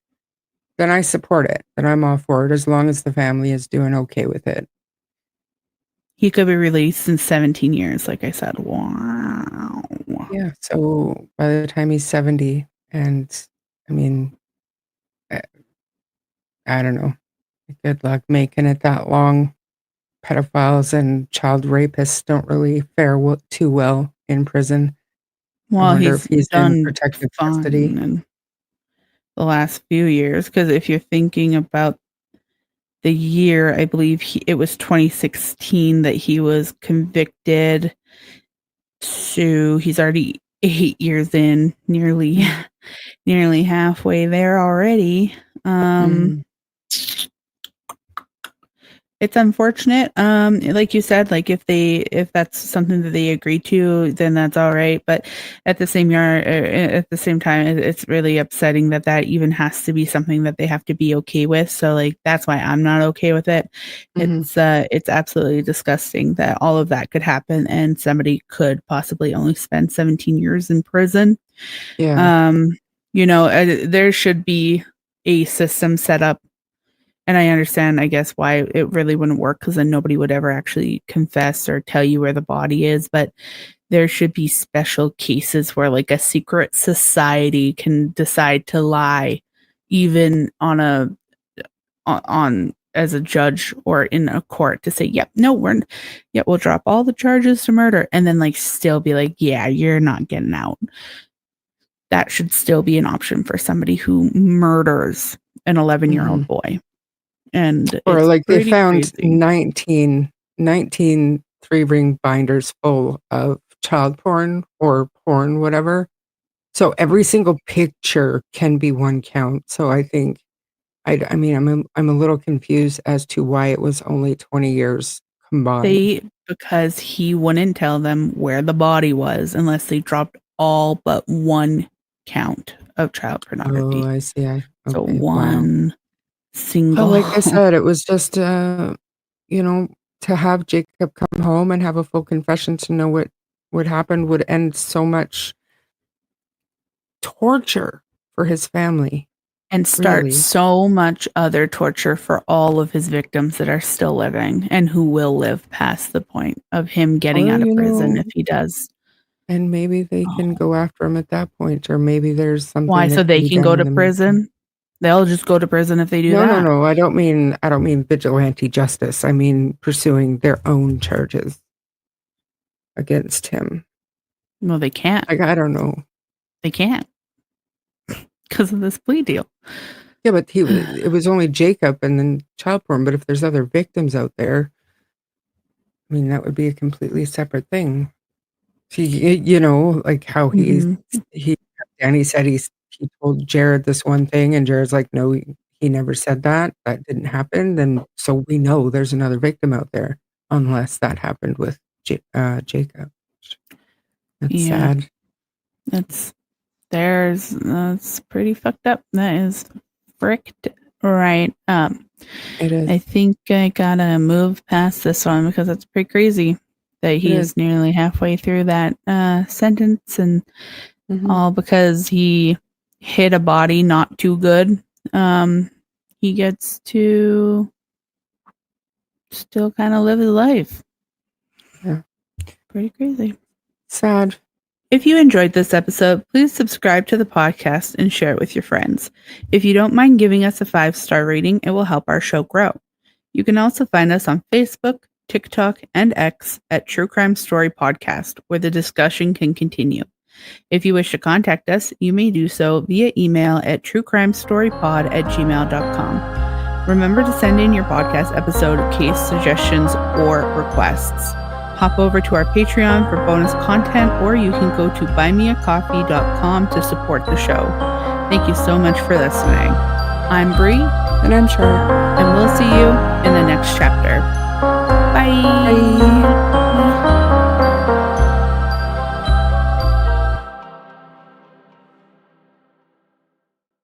[SPEAKER 2] I support it. Then I'm all for it as long as the family is doing okay with it.
[SPEAKER 1] he could be released in 17 years, like I said. Wow.
[SPEAKER 2] Yeah. So by the time he's 70, and I mean, I don't know. Good luck making it that long. Pedophiles and child rapists don't really fare too well in prison.
[SPEAKER 1] Well,
[SPEAKER 2] wonder
[SPEAKER 1] he's
[SPEAKER 2] if he's in
[SPEAKER 1] done
[SPEAKER 2] protective
[SPEAKER 1] fine
[SPEAKER 2] custody.
[SPEAKER 1] in the last few years, because if you're thinking about the year, I believe it was 2016 that he was convicted. So he's already 8 years in, nearly halfway there already. It's unfortunate. Like you said, like if that's something that they agree to, then that's all right. But at the same time, it's really upsetting that even has to be something that they have to be okay with. So like that's why I'm not okay with it. It's absolutely disgusting that all of that could happen and somebody could possibly only spend 17 years in prison.
[SPEAKER 2] Yeah.
[SPEAKER 1] There should be a system set up. And I understand, I guess, why it really wouldn't work, because then nobody would ever actually confess or tell you where the body is. But there should be special cases where like a secret society can decide to lie, even on as a judge or in a court, to say, yep, no, we'll drop all the charges to murder, and then like still be like, yeah, you're not getting out. That should still be an option for somebody who murders an 11-year-old boy. And
[SPEAKER 2] or
[SPEAKER 1] it's
[SPEAKER 2] like they found
[SPEAKER 1] crazy.
[SPEAKER 2] 19 3-ring binders full of child porn or porn, whatever. So every single picture can be one count. So I think, I mean, I'm a little confused as to why it was only 20 years combined.
[SPEAKER 1] Because he wouldn't tell them where the body was unless they dropped all but one count of child pornography.
[SPEAKER 2] Oh, I see.
[SPEAKER 1] So
[SPEAKER 2] Okay,
[SPEAKER 1] one single.
[SPEAKER 2] Well, like I said, it was just, to have Jacob come home and have a full confession, to know what happened, would end so much torture for his family.
[SPEAKER 1] And start
[SPEAKER 2] Really.
[SPEAKER 1] so much other torture for all of his victims that are still living and who will live past the point of him getting out of prison if he does.
[SPEAKER 2] And maybe they can go after him at that point, or maybe there's something.
[SPEAKER 1] Why? So they can go to prison? They'll just go to prison if they do that.
[SPEAKER 2] No. I don't mean vigilante justice. I mean pursuing their own charges against him.
[SPEAKER 1] Well, they can't.
[SPEAKER 2] Like, I don't know.
[SPEAKER 1] They can't because of this plea deal.
[SPEAKER 2] Yeah, but it was only Jacob and then child porn. But if there's other victims out there, I mean, that would be a completely separate thing. Like how Danny said he told Jared this one thing, and Jared's like, no, he never said that. That didn't happen. Then so we know there's another victim out there, unless that happened with Jacob. That's sad. That's
[SPEAKER 1] pretty fucked up. That is fricked right up.
[SPEAKER 2] It is.
[SPEAKER 1] I think I gotta move past this one because it's pretty crazy that he is nearly halfway through that sentence, and all because he hit a body not too good. He gets to still kind of live his life.
[SPEAKER 2] Yeah.
[SPEAKER 1] Pretty crazy.
[SPEAKER 2] Sad.
[SPEAKER 1] If you enjoyed this episode, please subscribe to the podcast and share it with your friends. If you don't mind giving us a 5-star rating, it will help our show grow. You can also find us on Facebook, TikTok, and X at True Crime Story Podcast, where the discussion can continue. If you wish to contact us, you may do so via email at truecrimestorypod@gmail.com. Remember to send in your podcast episode, case suggestions, or requests. Hop over to our Patreon for bonus content, or you can go to buymeacoffee.com to support the show. Thank you so much for listening. I'm Bree.
[SPEAKER 2] And I'm Char.
[SPEAKER 1] And we'll see you in the next chapter.